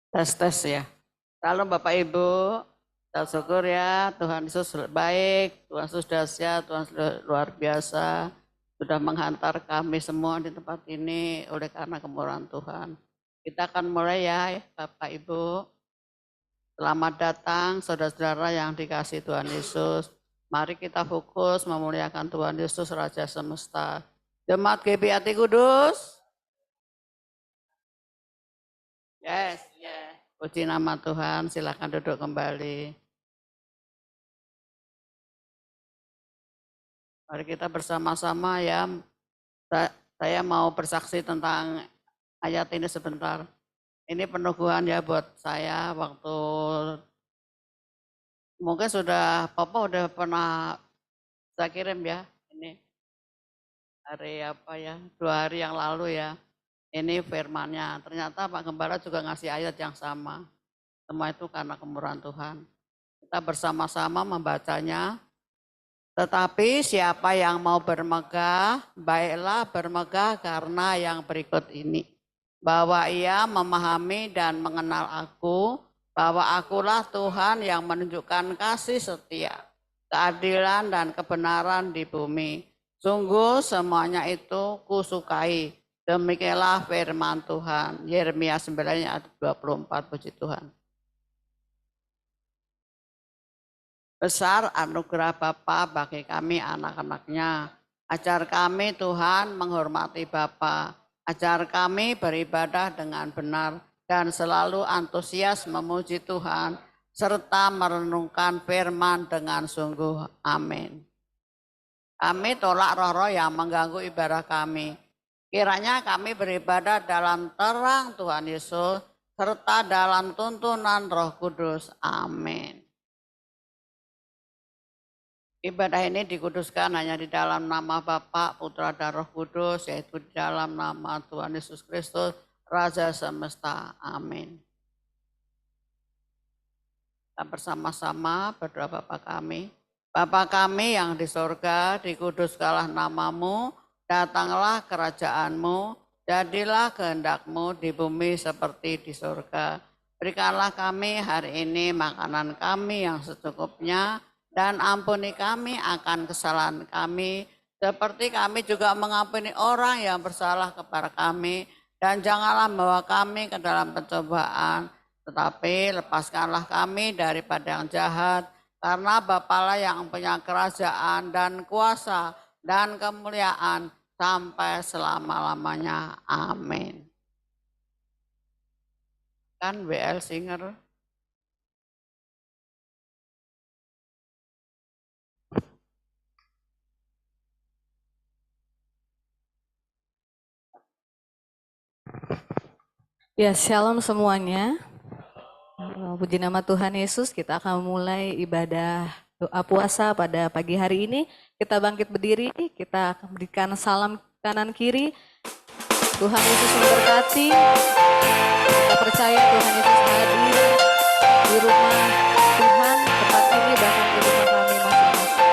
Tes ya. Salam Bapak Ibu, kita syukur ya Tuhan Yesus baik, Tuhan Yesus dahsyat, Tuhan luar biasa. Sudah menghantar kami semua di tempat ini oleh karena kemurahan Tuhan. Kita akan mulai ya Bapak Ibu. Selamat datang saudara-saudara yang dikasihi Tuhan Yesus. Mari kita fokus memuliakan Tuhan Yesus Raja Semesta. Jemaat GBI Kudus. Yes. Puji nama Tuhan, silakan duduk kembali. Mari kita bersama-sama ya. Saya mau bersaksi tentang ayat ini sebentar. Ini peneguhan ya buat saya waktu mungkin Papa udah pernah saya kirim ya. Ini hari apa ya? 2 hari yang lalu ya. Ini firman-Nya. Ternyata Pak Gembala juga ngasih ayat yang sama. Semua itu karena kemurahan Tuhan. Kita bersama-sama membacanya. Tetapi siapa yang mau bermegah, baiklah bermegah karena yang berikut ini. Bahwa ia memahami dan mengenal aku, bahwa akulah Tuhan yang menunjukkan kasih setia, keadilan dan kebenaran di bumi. Sungguh semuanya itu kusukai. Demikianlah firman Tuhan. Yeremia 9 ayat 24, puji Tuhan. Besar anugerah Bapa bagi kami anak-anaknya. Ajar kami Tuhan menghormati Bapa. Ajar kami beribadah dengan benar dan selalu antusias memuji Tuhan serta merenungkan firman dengan sungguh. Amin. Kami tolak roh-roh yang mengganggu ibadah kami. Kiranya kami beribadah dalam terang Tuhan Yesus serta dalam tuntunan Roh Kudus. Amin. Ibadah ini dikuduskan hanya di dalam nama Bapa, Putra dan Roh Kudus, yaitu di dalam nama Tuhan Yesus Kristus, Raja Semesta. Amin. Kita bersama-sama berdoa Bapa kami. Bapa kami yang di sorga, dikuduskanlah namamu, datanglah kerajaanmu, jadilah kehendak-Mu di bumi seperti di surga. Berikanlah kami hari ini makanan kami yang secukupnya, dan ampuni kami akan kesalahan kami, seperti kami juga mengampuni orang yang bersalah kepada kami. Dan janganlah membawa kami ke dalam pencobaan, tetapi lepaskanlah kami daripada yang jahat, karena Bapalah yang punya kerajaan dan kuasa dan kemuliaan sampai selama-lamanya. Amin. Kan WL Singer. Ya, shalom semuanya. Puji nama Tuhan Yesus, kita akan mulai ibadah doa puasa pada pagi hari ini. Kita bangkit berdiri, kita akan berikan salam kanan kiri. Tuhan Yesus memberkati. Kita percaya Tuhan Yesus hadir di rumah Tuhan, tempat ini bahkan di rumah kami masing-masing.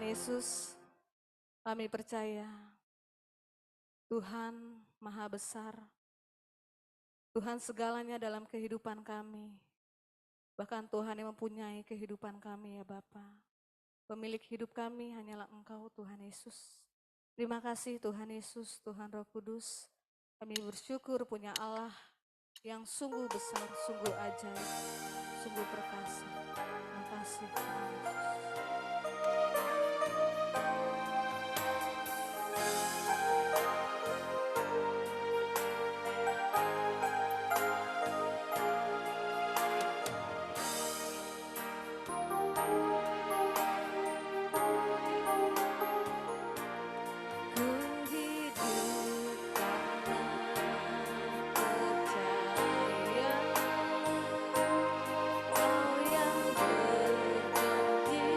Tuhan Yesus, kami percaya Tuhan Maha Besar, Tuhan segalanya dalam kehidupan kami. Bahkan Tuhan yang mempunyai kehidupan kami ya Bapa. Pemilik hidup kami hanyalah Engkau Tuhan Yesus. Terima kasih Tuhan Yesus, Tuhan Roh Kudus. Kami bersyukur punya Allah yang sungguh besar, sungguh ajaib, sungguh perkasa. Terima kasih Tuhan Yesus. Ku hidup karena percaya Kau yang berjanji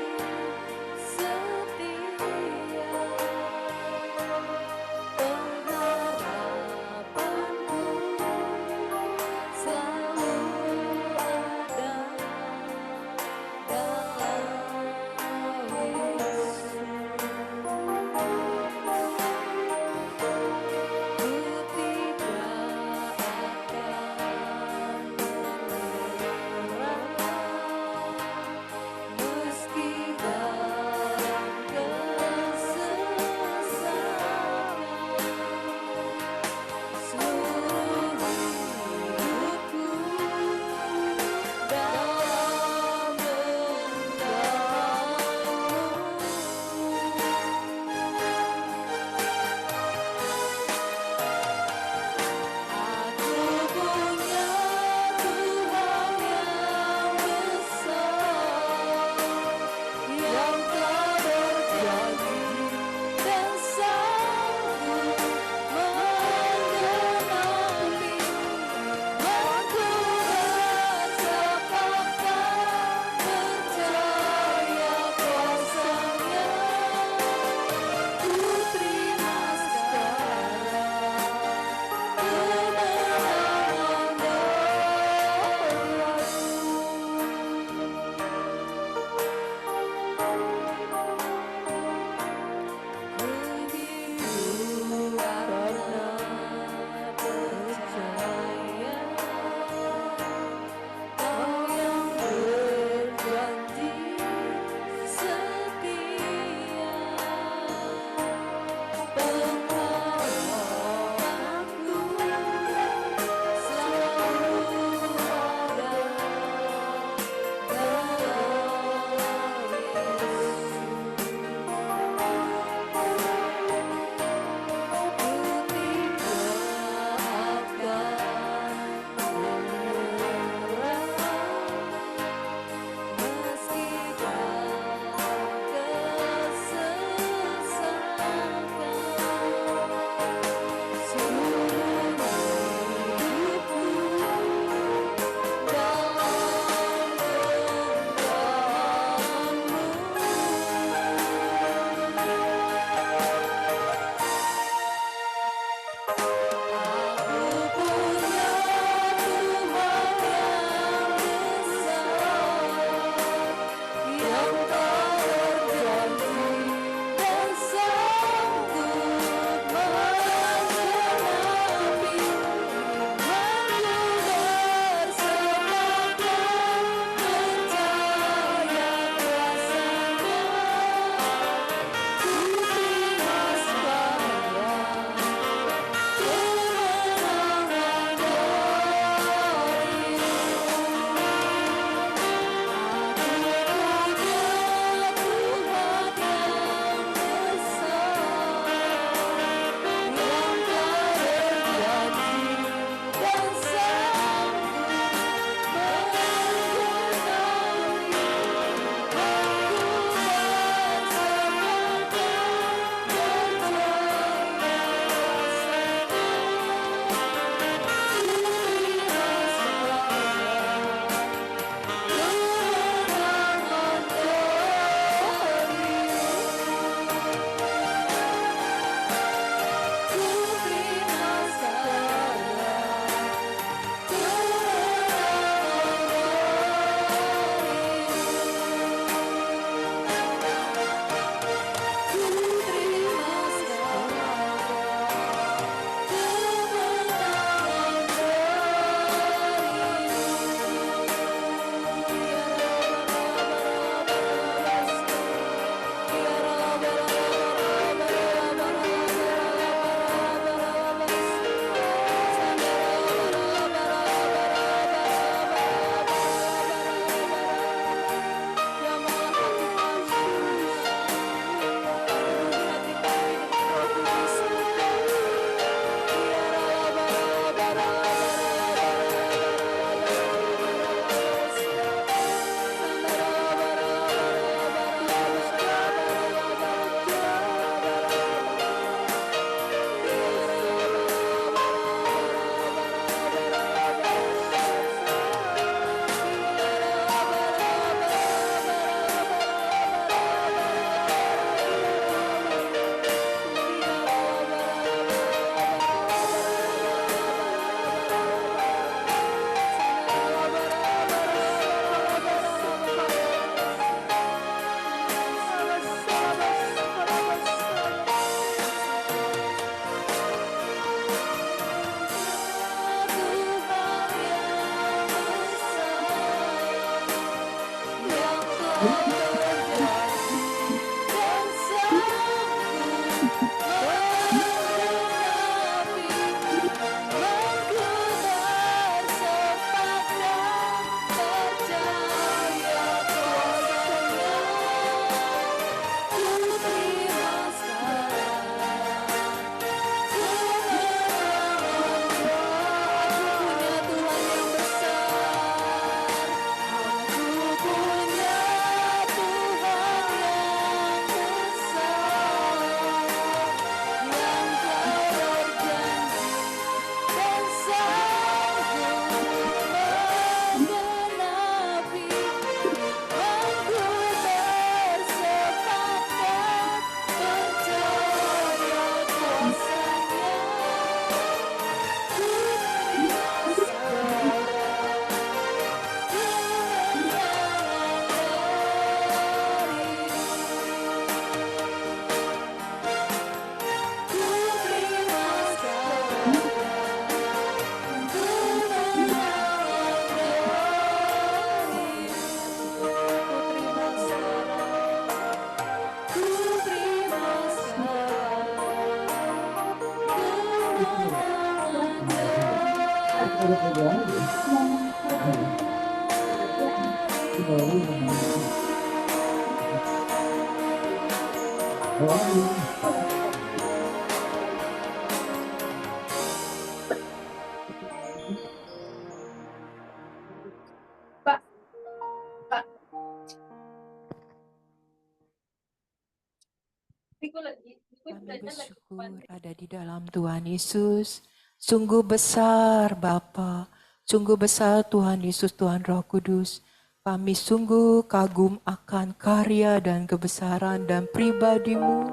Kami bersyukur ada di dalam Tuhan Yesus. Sungguh besar Bapa, sungguh besar Tuhan Yesus, Tuhan Roh Kudus. Kami sungguh kagum akan karya dan kebesaran dan pribadi-Mu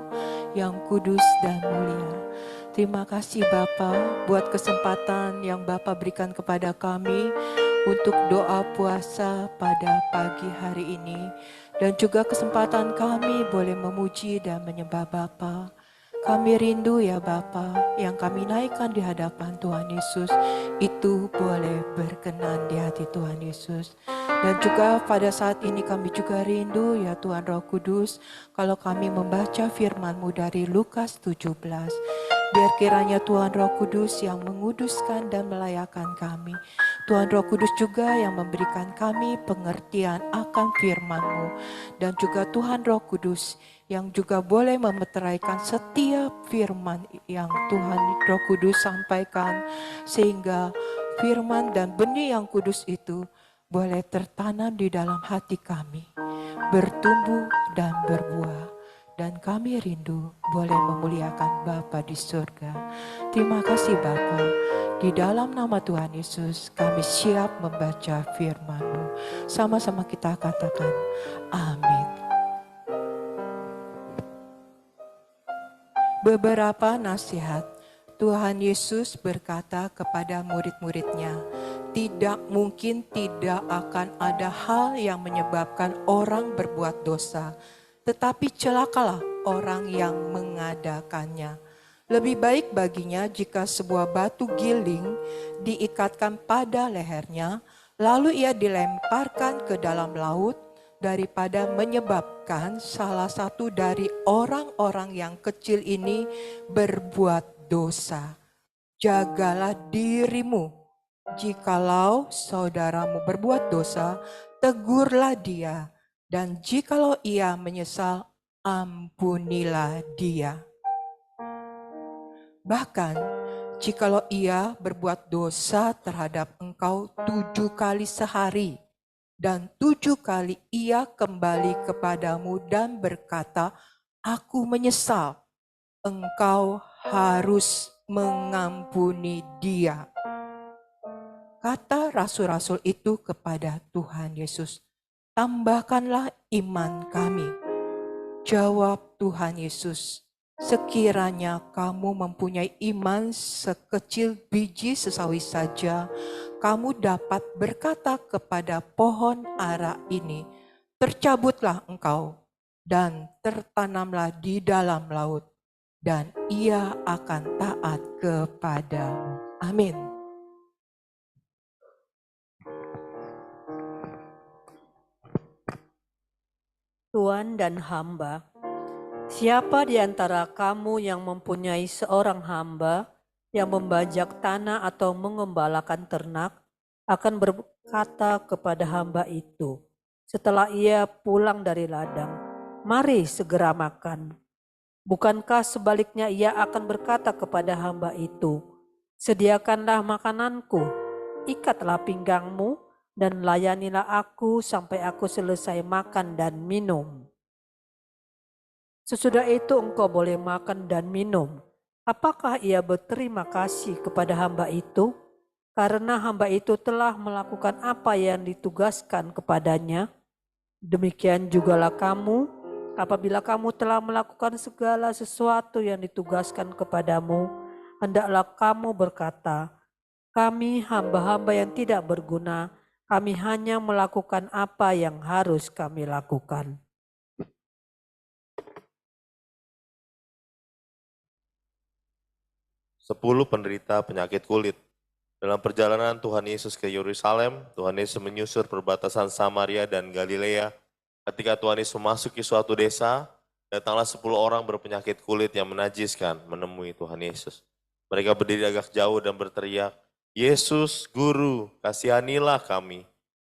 yang kudus dan mulia. Terima kasih Bapa buat kesempatan yang Bapa berikan kepada kami untuk doa puasa pada pagi hari ini. Dan juga kesempatan kami boleh memuji dan menyembah Bapa. Kami rindu ya Bapa, yang kami naikkan di hadapan Tuhan Yesus, itu boleh berkenan di hati Tuhan Yesus. Dan juga pada saat ini kami juga rindu ya Tuhan Roh Kudus, kalau kami membaca firman-Mu dari Lukas 17. Biar kiranya Tuhan Roh Kudus yang menguduskan dan melayakan kami. Tuhan Roh Kudus juga yang memberikan kami pengertian akan firman-Mu. Dan juga Tuhan Roh Kudus yang juga boleh memeteraikan setiap firman yang Tuhan Roh Kudus sampaikan, sehingga firman dan benih yang kudus itu boleh tertanam di dalam hati kami, bertumbuh dan berbuah. Dan kami rindu boleh memuliakan Bapa di surga. Terima kasih Bapa. Di dalam nama Tuhan Yesus kami siap membaca firman-Mu. Sama-sama kita katakan amin. Beberapa nasihat, Tuhan Yesus berkata kepada murid-muridnya, tidak mungkin tidak akan ada hal yang menyebabkan orang berbuat dosa, tetapi celakalah orang yang mengadakannya. Lebih baik baginya jika sebuah batu giling diikatkan pada lehernya, lalu ia dilemparkan ke dalam laut, daripada menyebabkan salah satu dari orang-orang yang kecil ini berbuat dosa. Jagalah dirimu. Jikalau saudaramu berbuat dosa, tegurlah dia. Dan jikalau ia menyesal, ampunilah dia. Bahkan, jikalau ia berbuat dosa terhadap engkau 7 kali sehari, dan 7 kali ia kembali kepadamu dan berkata, aku menyesal, engkau harus mengampuni dia. Kata rasul-rasul itu kepada Tuhan Yesus, tambahkanlah iman kami. Jawab Tuhan Yesus, sekiranya kamu mempunyai iman sekecil biji sesawi saja, kamu dapat berkata kepada pohon ara ini, tercabutlah engkau dan tertanamlah di dalam laut, dan ia akan taat kepadamu. Amin. Tuan dan hamba, Siapa di antara kamu yang mempunyai seorang hamba yang membajak tanah atau mengembalakan ternak, akan berkata kepada hamba itu, setelah ia pulang dari ladang, "Mari segera makan." Bukankah sebaliknya ia akan berkata kepada hamba itu, "Sediakanlah makananku, ikatlah pinggangmu, dan layanilah aku sampai aku selesai makan dan minum. Sesudah itu engkau boleh makan dan minum." Apakah ia berterima kasih kepada hamba itu? Karena hamba itu telah melakukan apa yang ditugaskan kepadanya. Demikian jugalah kamu, apabila kamu telah melakukan segala sesuatu yang ditugaskan kepadamu, hendaklah kamu berkata, "Kami hamba-hamba yang tidak berguna, kami hanya melakukan apa yang harus kami lakukan." 10 penderita penyakit kulit. Dalam perjalanan Tuhan Yesus ke Yerusalem, Tuhan Yesus menyusur perbatasan Samaria dan Galilea. Ketika Tuhan Yesus memasuki suatu desa, datanglah 10 orang berpenyakit kulit yang menajiskan menemui Tuhan Yesus. Mereka berdiri agak jauh dan berteriak, "Yesus, Guru, kasihanilah kami."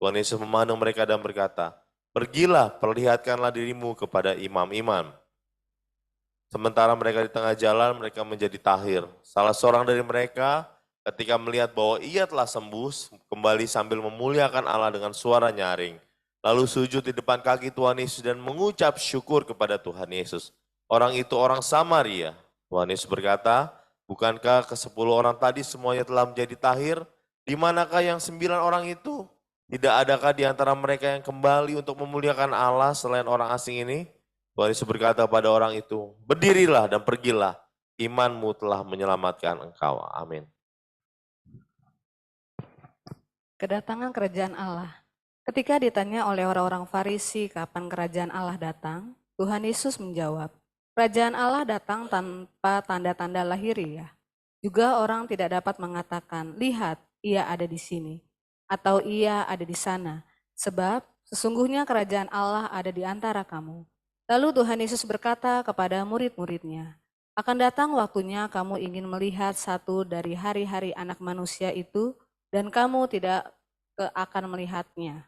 Tuhan Yesus memandang mereka dan berkata, "Pergilah, perlihatkanlah dirimu kepada imam-imam." Sementara mereka di tengah jalan, mereka menjadi tahir. Salah seorang dari mereka ketika melihat bahwa ia telah sembuh, kembali sambil memuliakan Allah dengan suara nyaring. Lalu sujud di depan kaki Tuhan Yesus dan mengucap syukur kepada Tuhan Yesus. Orang itu orang Samaria. Tuhan Yesus berkata, "Bukankah ke-10 orang tadi semuanya telah menjadi tahir? Di manakah yang 9 orang itu? Tidak adakah di antara mereka yang kembali untuk memuliakan Allah selain orang asing ini?" Tuhan Yesus berkata pada orang itu, "Berdirilah dan pergilah, imanmu telah menyelamatkan engkau." Amin. Kedatangan kerajaan Allah. Ketika ditanya oleh orang-orang Farisi kapan kerajaan Allah datang, Tuhan Yesus menjawab, "Kerajaan Allah datang tanpa tanda-tanda lahiriah. Juga orang tidak dapat mengatakan, 'Lihat, ia ada di sini,' atau 'ia ada di sana,' sebab sesungguhnya kerajaan Allah ada di antara kamu." Lalu Tuhan Yesus berkata kepada murid-muridnya, "Akan datang waktunya kamu ingin melihat satu dari hari-hari Anak Manusia itu, dan kamu tidak akan melihatnya.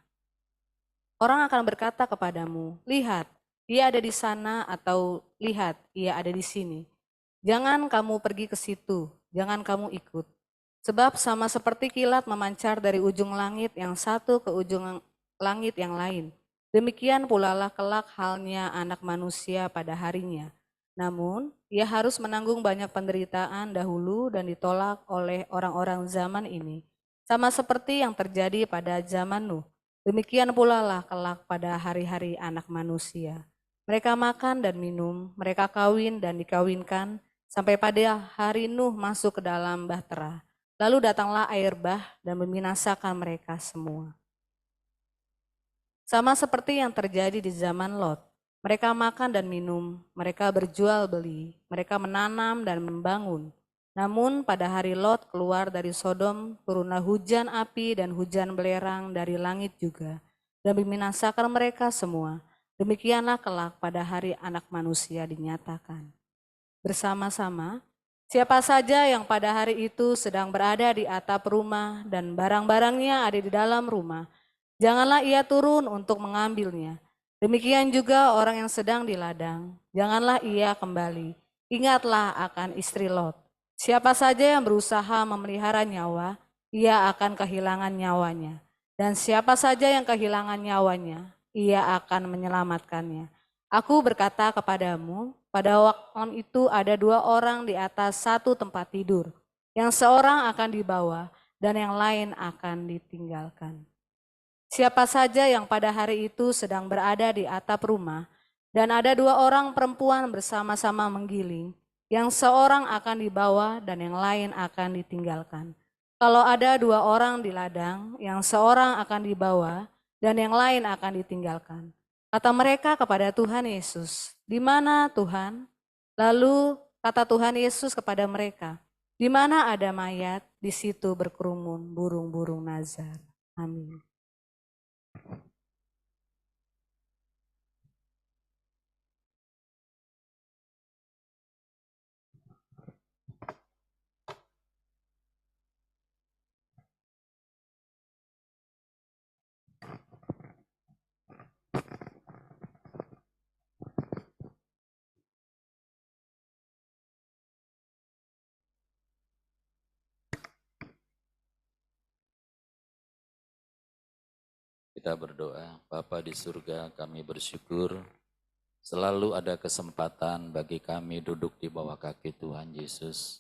Orang akan berkata kepadamu, 'Lihat, ia ada di sana,' atau 'Lihat, ia ada di sini.' Jangan kamu pergi ke situ, jangan kamu ikut. Sebab sama seperti kilat memancar dari ujung langit yang satu ke ujung langit yang lain, demikian pula lah kelak halnya Anak Manusia pada harinya. Namun, ia harus menanggung banyak penderitaan dahulu dan ditolak oleh orang-orang zaman ini. Sama seperti yang terjadi pada zaman Nuh, demikian pula lah kelak pada hari-hari Anak Manusia. Mereka makan dan minum, mereka kawin dan dikawinkan, sampai pada hari Nuh masuk ke dalam bahtera. Lalu datanglah air bah dan membinasakan mereka semua. Sama seperti yang terjadi di zaman Lot. Mereka makan dan minum, mereka berjual beli, mereka menanam dan membangun. Namun pada hari Lot keluar dari Sodom, turunlah hujan api dan hujan belerang dari langit juga, dan membinasakan mereka semua. Demikianlah kelak pada hari Anak Manusia dinyatakan. Bersama-sama, siapa saja yang pada hari itu sedang berada di atap rumah dan barang-barangnya ada di dalam rumah, janganlah ia turun untuk mengambilnya. Demikian juga orang yang sedang di ladang, janganlah ia kembali. Ingatlah akan istri Lot. Siapa saja yang berusaha memelihara nyawa, ia akan kehilangan nyawanya. Dan siapa saja yang kehilangan nyawanya, ia akan menyelamatkannya. Aku berkata kepadamu, pada waktu itu ada 2 orang di atas satu tempat tidur, yang seorang akan dibawa dan yang lain akan ditinggalkan. Siapa saja yang pada hari itu sedang berada di atap rumah, dan ada 2 orang perempuan bersama-sama menggiling, yang seorang akan dibawa dan yang lain akan ditinggalkan. Kalau ada 2 orang di ladang, yang seorang akan dibawa dan yang lain akan ditinggalkan. Kata mereka kepada Tuhan Yesus, "Di mana Tuhan?" Lalu kata Tuhan Yesus kepada mereka, "Di mana ada mayat, di situ berkerumun burung-burung nazar." Amin. kita berdoa. Bapa di surga, kami bersyukur selalu ada kesempatan bagi kami duduk di bawah kaki Tuhan Yesus.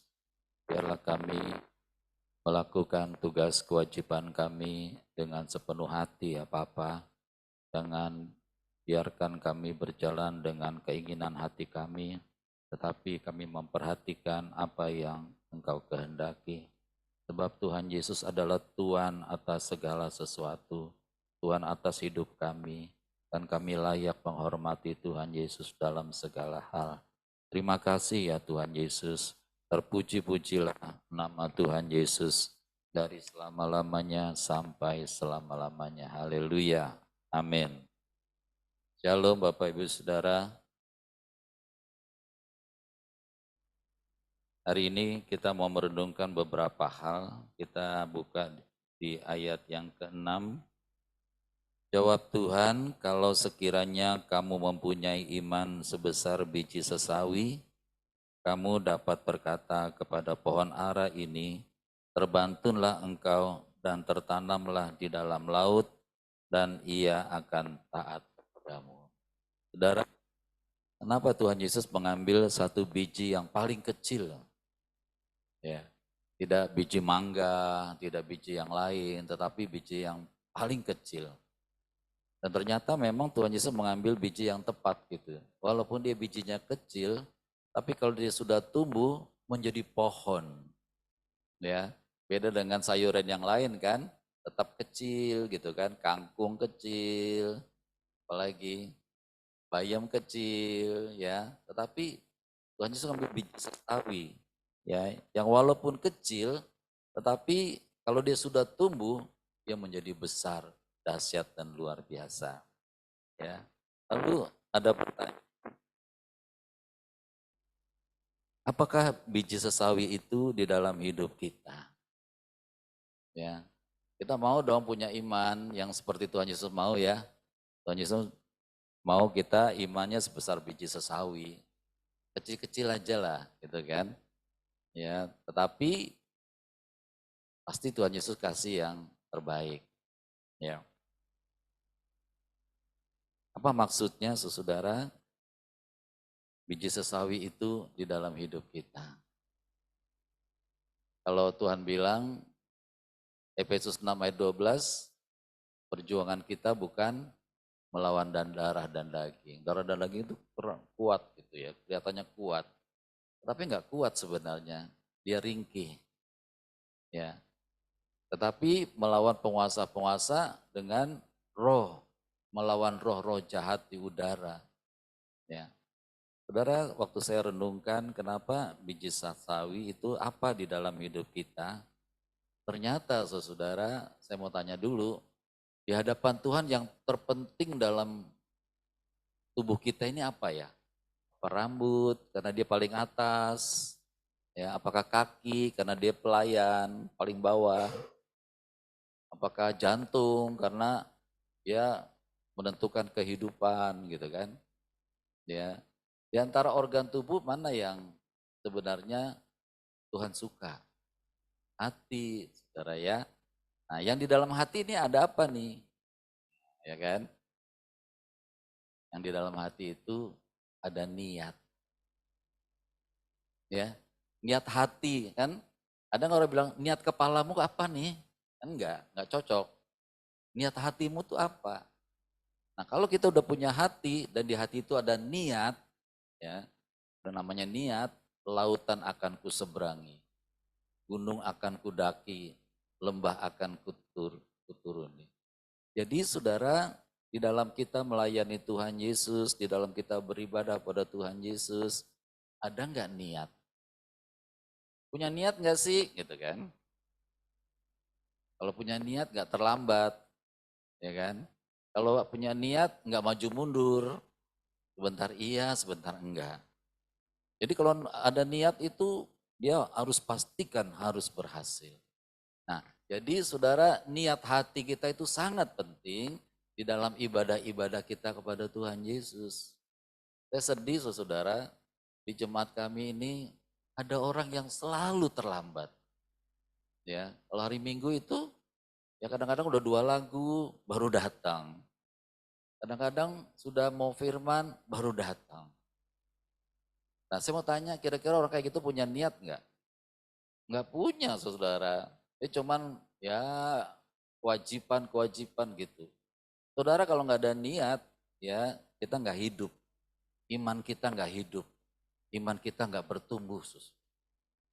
Biarlah kami melakukan tugas kewajiban kami dengan sepenuh hati ya Bapa. Jangan biarkan kami berjalan dengan keinginan hati kami, tetapi kami memperhatikan apa yang Engkau kehendaki. Sebab Tuhan Yesus adalah Tuhan atas segala sesuatu, Tuhan atas hidup kami, dan kami layak menghormati Tuhan Yesus dalam segala hal. Terima kasih ya Tuhan Yesus, terpuji-pujilah nama Tuhan Yesus dari selama-lamanya sampai selama-lamanya. Haleluya, amin. Shalom Bapak Ibu Saudara. Hari ini kita mau merenungkan beberapa hal. Kita buka di ayat yang ke-6. Jawab Tuhan, kalau sekiranya kamu mempunyai iman sebesar biji sesawi, kamu dapat berkata kepada pohon ara ini, terbantunlah engkau dan tertanamlah di dalam laut, dan ia akan taat kepadamu. Saudara, kenapa Tuhan Yesus mengambil satu biji yang paling kecil? Ya, tidak biji mangga, tidak biji yang lain, tetapi biji yang paling kecil. Dan ternyata memang Tuhan Yesus mengambil biji yang tepat gitu. Walaupun dia bijinya kecil, tapi kalau dia sudah tumbuh menjadi pohon. Ya, beda dengan sayuran yang lain kan, tetap kecil gitu kan, kangkung kecil, apalagi bayam kecil ya. Tetapi Tuhan Yesus mengambil biji sesawi. Ya, yang walaupun kecil, tetapi kalau dia sudah tumbuh, dia menjadi besar, dahsyat dan luar biasa. Ya, lalu ada pertanyaan, apakah biji sesawi itu di dalam hidup kita? Ya, kita mau dong punya iman yang seperti Tuhan Yesus mau ya. Tuhan Yesus mau kita imannya sebesar biji sesawi, kecil-kecil aja lah, gitu kan? Ya, tetapi pasti Tuhan Yesus kasih yang terbaik. Ya. Apa maksudnya, saudara? Biji sesawi itu di dalam hidup kita. Kalau Tuhan bilang, Efesus 6 ayat 12, perjuangan kita bukan melawan darah dan daging. Darah dan daging itu kuat gitu ya, kelihatannya kuat. Tapi nggak kuat sebenarnya, dia ringkih. Ya. Tetapi melawan penguasa-penguasa dengan roh, melawan roh-roh jahat di udara. Ya. Saudara, waktu saya renungkan kenapa biji sesawi itu apa di dalam hidup kita, ternyata saudara, saya mau tanya dulu, di hadapan Tuhan yang terpenting dalam tubuh kita ini apa ya? Rambut karena dia paling atas, ya, apakah kaki karena dia pelayan paling bawah, apakah jantung karena dia menentukan kehidupan gitu kan, ya. Di antara organ tubuh mana yang sebenarnya Tuhan suka? Hati, saudara ya. Nah, yang di dalam hati ini ada apa nih? Ya kan? Yang di dalam hati itu ada niat. Ya, niat hati kan. Ada orang bilang niat kepalamu apa nih? Kan enggak cocok. Niat hatimu tuh apa? Nah, kalau kita udah punya hati dan di hati itu ada niat, ya, ada namanya niat, lautan akan kuseberangi, gunung akan kudaki, lembah akan kuturuni. Jadi saudara, di dalam kita melayani Tuhan Yesus, di dalam kita beribadah pada Tuhan Yesus, ada nggak niat? Punya niat nggak sih? Gitu kan? Kalau punya niat nggak terlambat, ya kan? Kalau punya niat nggak maju mundur, sebentar iya, sebentar enggak. Jadi kalau ada niat itu dia harus pastikan harus berhasil. Nah, jadi saudara, niat hati kita itu sangat penting di dalam ibadah-ibadah kita kepada Tuhan Yesus. Saya sedih saudara, di jemaat kami ini ada orang yang selalu terlambat. Ya, kalau hari Minggu itu Ya kadang-kadang udah 2 lagu baru datang. Kadang-kadang sudah mau firman baru datang. Nah saya mau tanya kira-kira orang kayak gitu punya niat nggak? Nggak punya saudara. Dia cuman ya kewajiban-kewajiban gitu. Saudara kalau nggak ada niat ya kita nggak hidup. Iman kita nggak hidup. Iman kita nggak bertumbuh.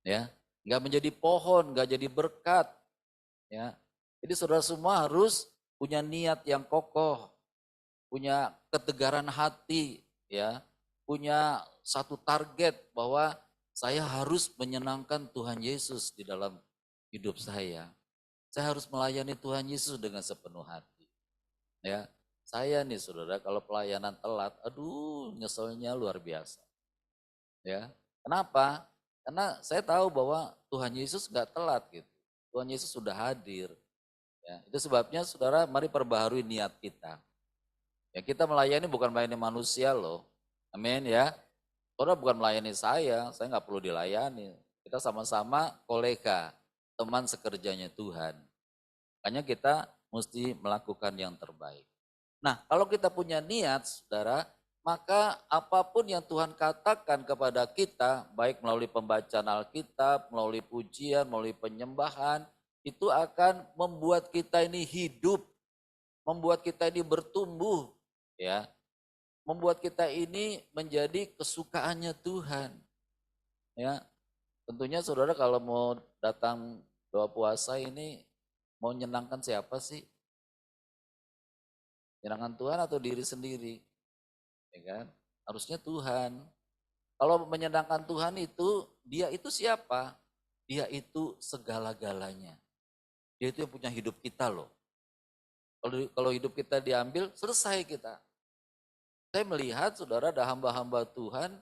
Ya, nggak menjadi pohon, nggak jadi berkat. Ya, jadi saudara semua harus punya niat yang kokoh, punya ketegaran hati, ya, punya satu target bahwa saya harus menyenangkan Tuhan Yesus di dalam hidup saya. Saya harus melayani Tuhan Yesus dengan sepenuh hati. Ya, saya nih saudara kalau pelayanan telat, aduh nyeselnya luar biasa. Ya, kenapa? Karena saya tahu bahwa Tuhan Yesus nggak telat gitu. Tuhan Yesus sudah hadir. Ya, itu sebabnya saudara mari perbaharui niat kita. Ya, kita melayani bukan melayani manusia loh. Amin ya. Saudara bukan melayani saya nggak perlu dilayani. Kita sama-sama kolega, teman sekerjanya Tuhan. Makanya kita mesti melakukan yang terbaik. Nah, kalau kita punya niat, saudara, maka apapun yang Tuhan katakan kepada kita, baik melalui pembacaan Alkitab, melalui pujian, melalui penyembahan, itu akan membuat kita ini hidup, membuat kita ini bertumbuh, ya, membuat kita ini menjadi kesukaannya Tuhan. Ya, tentunya saudara kalau mau datang doa puasa ini mau menyenangkan siapa sih? Menyenangkan Tuhan atau diri sendiri? Ya kan? Harusnya Tuhan. Kalau menyenangkan Tuhan itu, dia itu siapa? Dia itu segala-galanya. Dia itu yang punya hidup kita loh. Kalau hidup kita diambil, selesai kita. Saya melihat saudara ada hamba-hamba Tuhan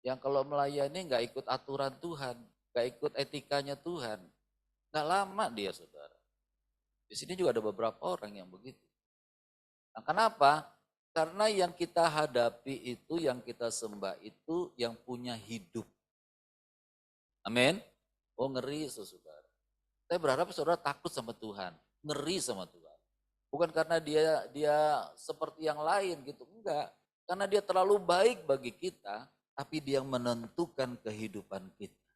yang kalau melayani nggak ikut aturan Tuhan, nggak ikut etikanya Tuhan. Nggak lama dia saudara. Di sini juga ada beberapa orang yang begitu. Nah kenapa? Karena yang kita hadapi itu, yang kita sembah itu yang punya hidup. Amin. Oh ngeri saudara. Saya berharap saudara takut sama Tuhan. Ngeri sama Tuhan. Bukan karena dia seperti yang lain gitu. Enggak. Karena dia terlalu baik bagi kita. Tapi dia menentukan kehidupan kita.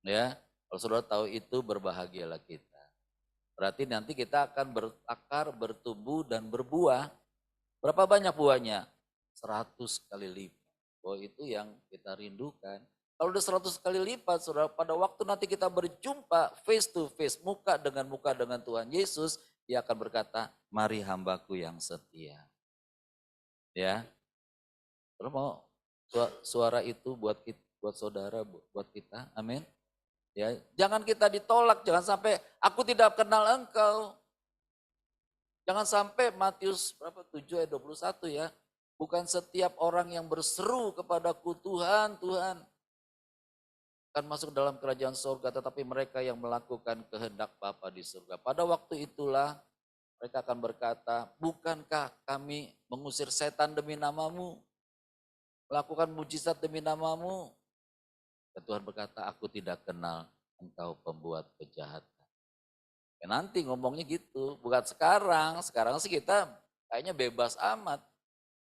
Ya. Kalau saudara tahu itu berbahagialah kita. Berarti nanti kita akan berakar, bertumbuh dan berbuah. Berapa banyak buahnya? 100 kali lipat. Oh itu yang kita rindukan. Kalau udah 100 kali lipat, saudara, pada waktu nanti kita berjumpa face to face, muka dengan Tuhan Yesus, dia akan berkata, mari hambaku yang setia. Ya, saudara mau suara itu buat saudara, buat kita, amin. Ya, jangan kita ditolak, jangan sampai aku tidak kenal engkau. Jangan sampai Matius berapa 7 ayat 21 ya. Bukan setiap orang yang berseru kepadaku Tuhan, Tuhan akan masuk dalam kerajaan surga, tetapi mereka yang melakukan kehendak Bapa di surga. Pada waktu itulah mereka akan berkata, bukankah kami mengusir setan demi namamu? Melakukan mujizat demi namamu? Dan Tuhan berkata, aku tidak kenal engkau pembuat kejahatan. Ya nanti ngomongnya gitu, bukan sekarang. Sekarang sih kita kayaknya bebas amat.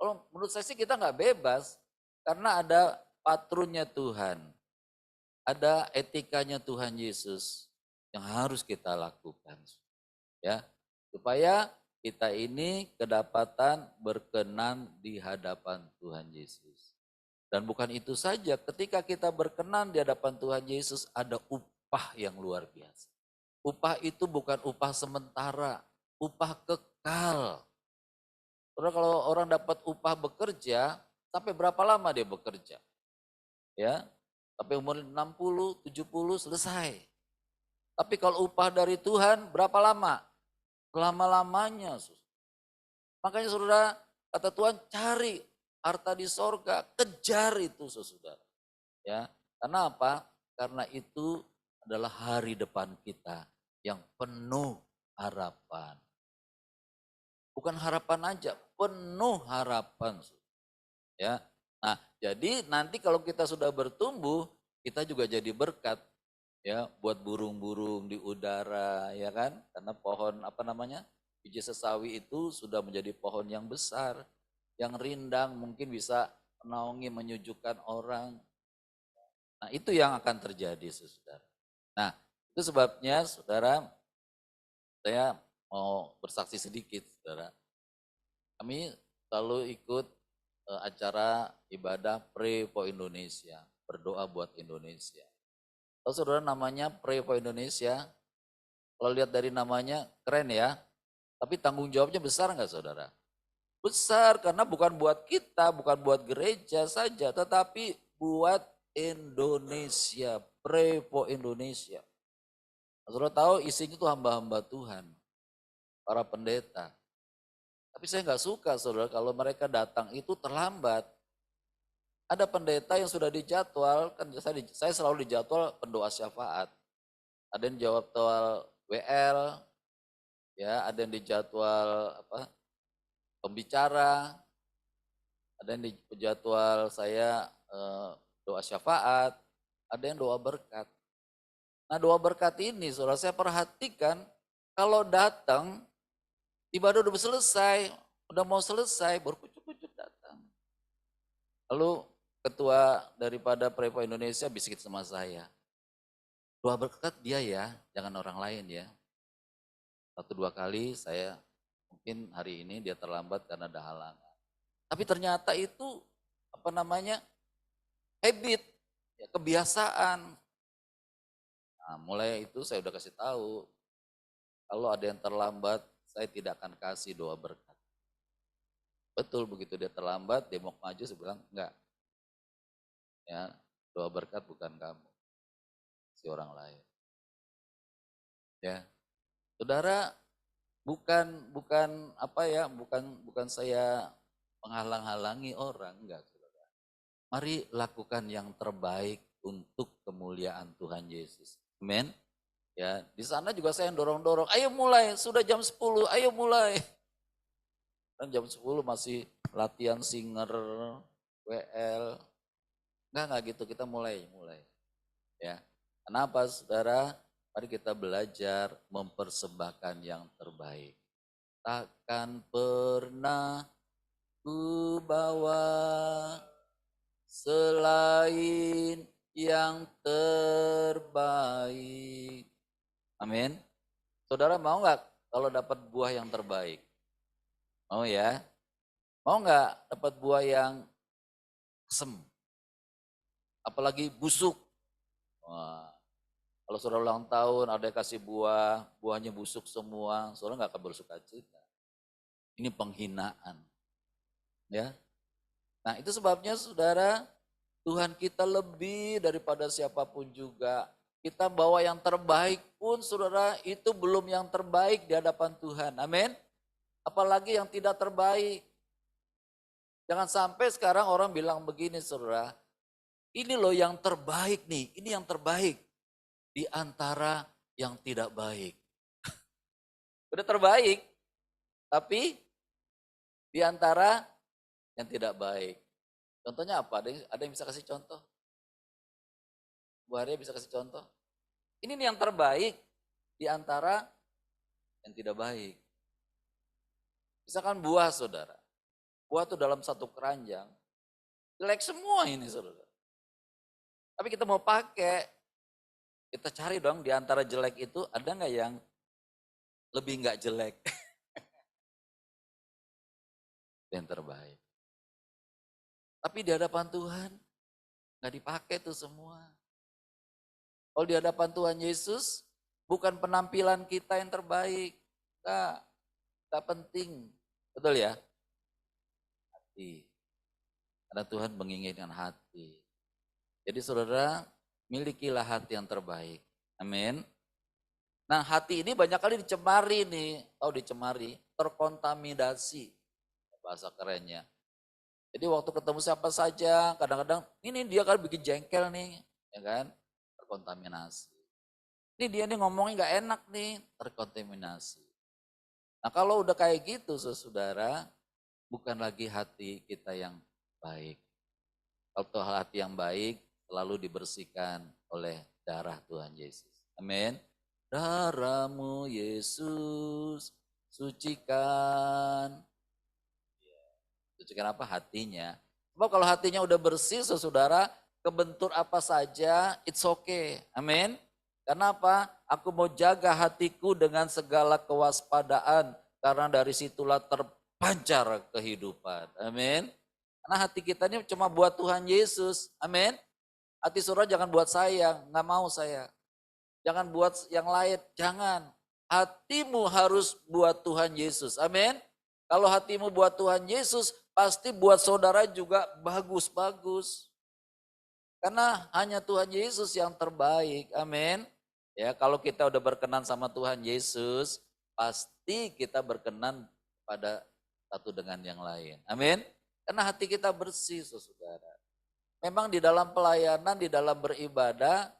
Kalau menurut saya sih kita nggak bebas, karena ada patronnya Tuhan. Ada etikanya Tuhan Yesus yang harus kita lakukan. Ya, supaya kita ini kedapatan berkenan di hadapan Tuhan Yesus. Dan bukan itu saja, ketika kita berkenan di hadapan Tuhan Yesus ada upah yang luar biasa. Upah itu bukan upah sementara, upah kekal. Karena kalau orang dapat upah bekerja, sampai berapa lama dia bekerja? Ya, sampai umur 60, 70 selesai. Tapi kalau upah dari Tuhan berapa lama? Selama-lamanya. Makanya saudara, kata Tuhan cari harta di sorga, kejar itu saudara. Ya, karena apa? Karena itu adalah hari depan kita yang penuh harapan. Bukan harapan aja, penuh harapan. Ya. Nah, jadi nanti kalau kita sudah bertumbuh, kita juga jadi berkat. ya, buat burung-burung di udara, ya kan? Karena pohon apa namanya, biji sesawi itu sudah menjadi pohon yang besar, yang rindang, mungkin bisa menaungi, menyejukkan orang. Nah itu yang akan terjadi, saudara. Nah itu sebabnya, saudara, saya mau bersaksi sedikit, saudara. Kami selalu ikut acara ibadah Pray for Indonesia, berdoa buat Indonesia. Tahu saudara namanya Pray for Indonesia? Kalau lihat dari namanya keren ya, tapi tanggung jawabnya besar nggak saudara? Besar karena bukan buat kita, bukan buat gereja saja, tetapi buat Indonesia, Pray for Indonesia. Saudara tahu isinya itu hamba-hamba Tuhan, para pendeta. Tapi saya nggak suka saudara kalau mereka datang itu terlambat. Ada pendeta yang sudah dijadwal, kan saya selalu dijadwal pendoa syafaat. Ada yang jadwal WL, ya, ada yang dijadwal apa, pembicara, ada yang dijadwal saya doa syafaat, ada yang doa berkat. Nah doa berkat ini saudara saya perhatikan kalau datang ibadah udah selesai, udah mau selesai, baru pucuk-pucuk datang. Lalu ketua daripada Pray for Indonesia bisik sama saya, doa berkat dia ya, jangan orang lain ya. 1-2 kali saya mungkin hari ini dia terlambat karena ada halangan. Tapi ternyata itu apa namanya habit, ya, kebiasaan. Nah, mulai itu saya udah kasih tahu, kalau ada yang terlambat saya tidak akan kasih doa berkat. Betul begitu dia terlambat, dia mau maju, saya bilang enggak. Ya, doa berkat bukan kamu, si orang lain. Ya, saudara, bukan apa ya, bukan saya menghalang-halangi orang, enggak saudara. Mari lakukan yang terbaik untuk kemuliaan Tuhan Yesus. Amin. Ya, di sana juga saya dorong-dorong, ayo mulai, sudah jam 10, ayo mulai. Dan jam 10 masih latihan singer, WL. Enggak gitu, kita mulai. Ya. Kenapa saudara? Mari kita belajar mempersembahkan yang terbaik. Takkan pernah ku bawa selain yang terbaik. Amin. Saudara mau nggak kalau dapat buah yang terbaik? Mau ya? Mau nggak dapat buah yang asem? Apalagi busuk? Wah, kalau saudara ulang tahun ada yang kasih buah, buahnya busuk semua, saudara nggak akan bersuka cita. Ini penghinaan. Ya. Nah itu sebabnya saudara, Tuhan kita lebih daripada siapapun juga. Kita bawa yang terbaik pun saudara, itu belum yang terbaik di hadapan Tuhan. Amin. Apalagi yang tidak terbaik. Jangan sampai sekarang orang bilang begini saudara, ini loh yang terbaik nih, ini yang terbaik di antara yang tidak baik. Udah terbaik, tapi di antara yang tidak baik. Contohnya apa? Ada yang bisa kasih contoh? Bu Arya bisa kasih contoh? Ini nih yang terbaik di antara yang tidak baik. Misalkan buah saudara. Buah itu dalam satu keranjang. Jelek semua ini saudara. Tapi kita mau pakai, kita cari dong di antara jelek itu ada nggak yang lebih nggak jelek? Yang terbaik. Tapi di hadapan Tuhan nggak dipakai tuh semua. Kalau di hadapan Tuhan Yesus bukan penampilan kita yang terbaik. Nggak penting. Betul ya? Hati. Karena Tuhan menginginkan hati. Jadi saudara, milikilah hati yang terbaik. Amin. Nah hati ini banyak kali dicemari nih. Tahu dicemari? Terkontaminasi. Bahasa kerennya. Jadi waktu ketemu siapa saja, kadang-kadang ini dia kan bikin jengkel nih. Ya kan? Terkontaminasi. Ini dia nih ngomongnya gak enak nih. Terkontaminasi. Nah kalau udah kayak gitu saudara, bukan lagi hati kita yang baik. Kalau hati yang baik selalu dibersihkan oleh darah Tuhan Yesus. Amin. Darahmu Yesus sucikan. Sucikan apa? Hatinya. Sebab kalau hatinya udah bersih, saudara, kebentur apa saja, it's okay. Amin. Karena apa? Aku mau jaga hatiku dengan segala kewaspadaan. Karena dari situlah terpancar kehidupan. Amin. Karena hati kita ini cuma buat Tuhan Yesus. Amin. Hati saudara jangan buat saya, nggak mau saya. Jangan buat yang lain, jangan. Hatimu harus buat Tuhan Yesus. Amin. Kalau hatimu buat Tuhan Yesus, pasti buat saudara juga bagus-bagus. Karena hanya Tuhan Yesus yang terbaik. Amin. Ya, kalau kita udah berkenan sama Tuhan Yesus, pasti kita berkenan pada satu dengan yang lain. Amin. Karena hati kita bersih, saudara. Memang di dalam pelayanan, di dalam beribadah,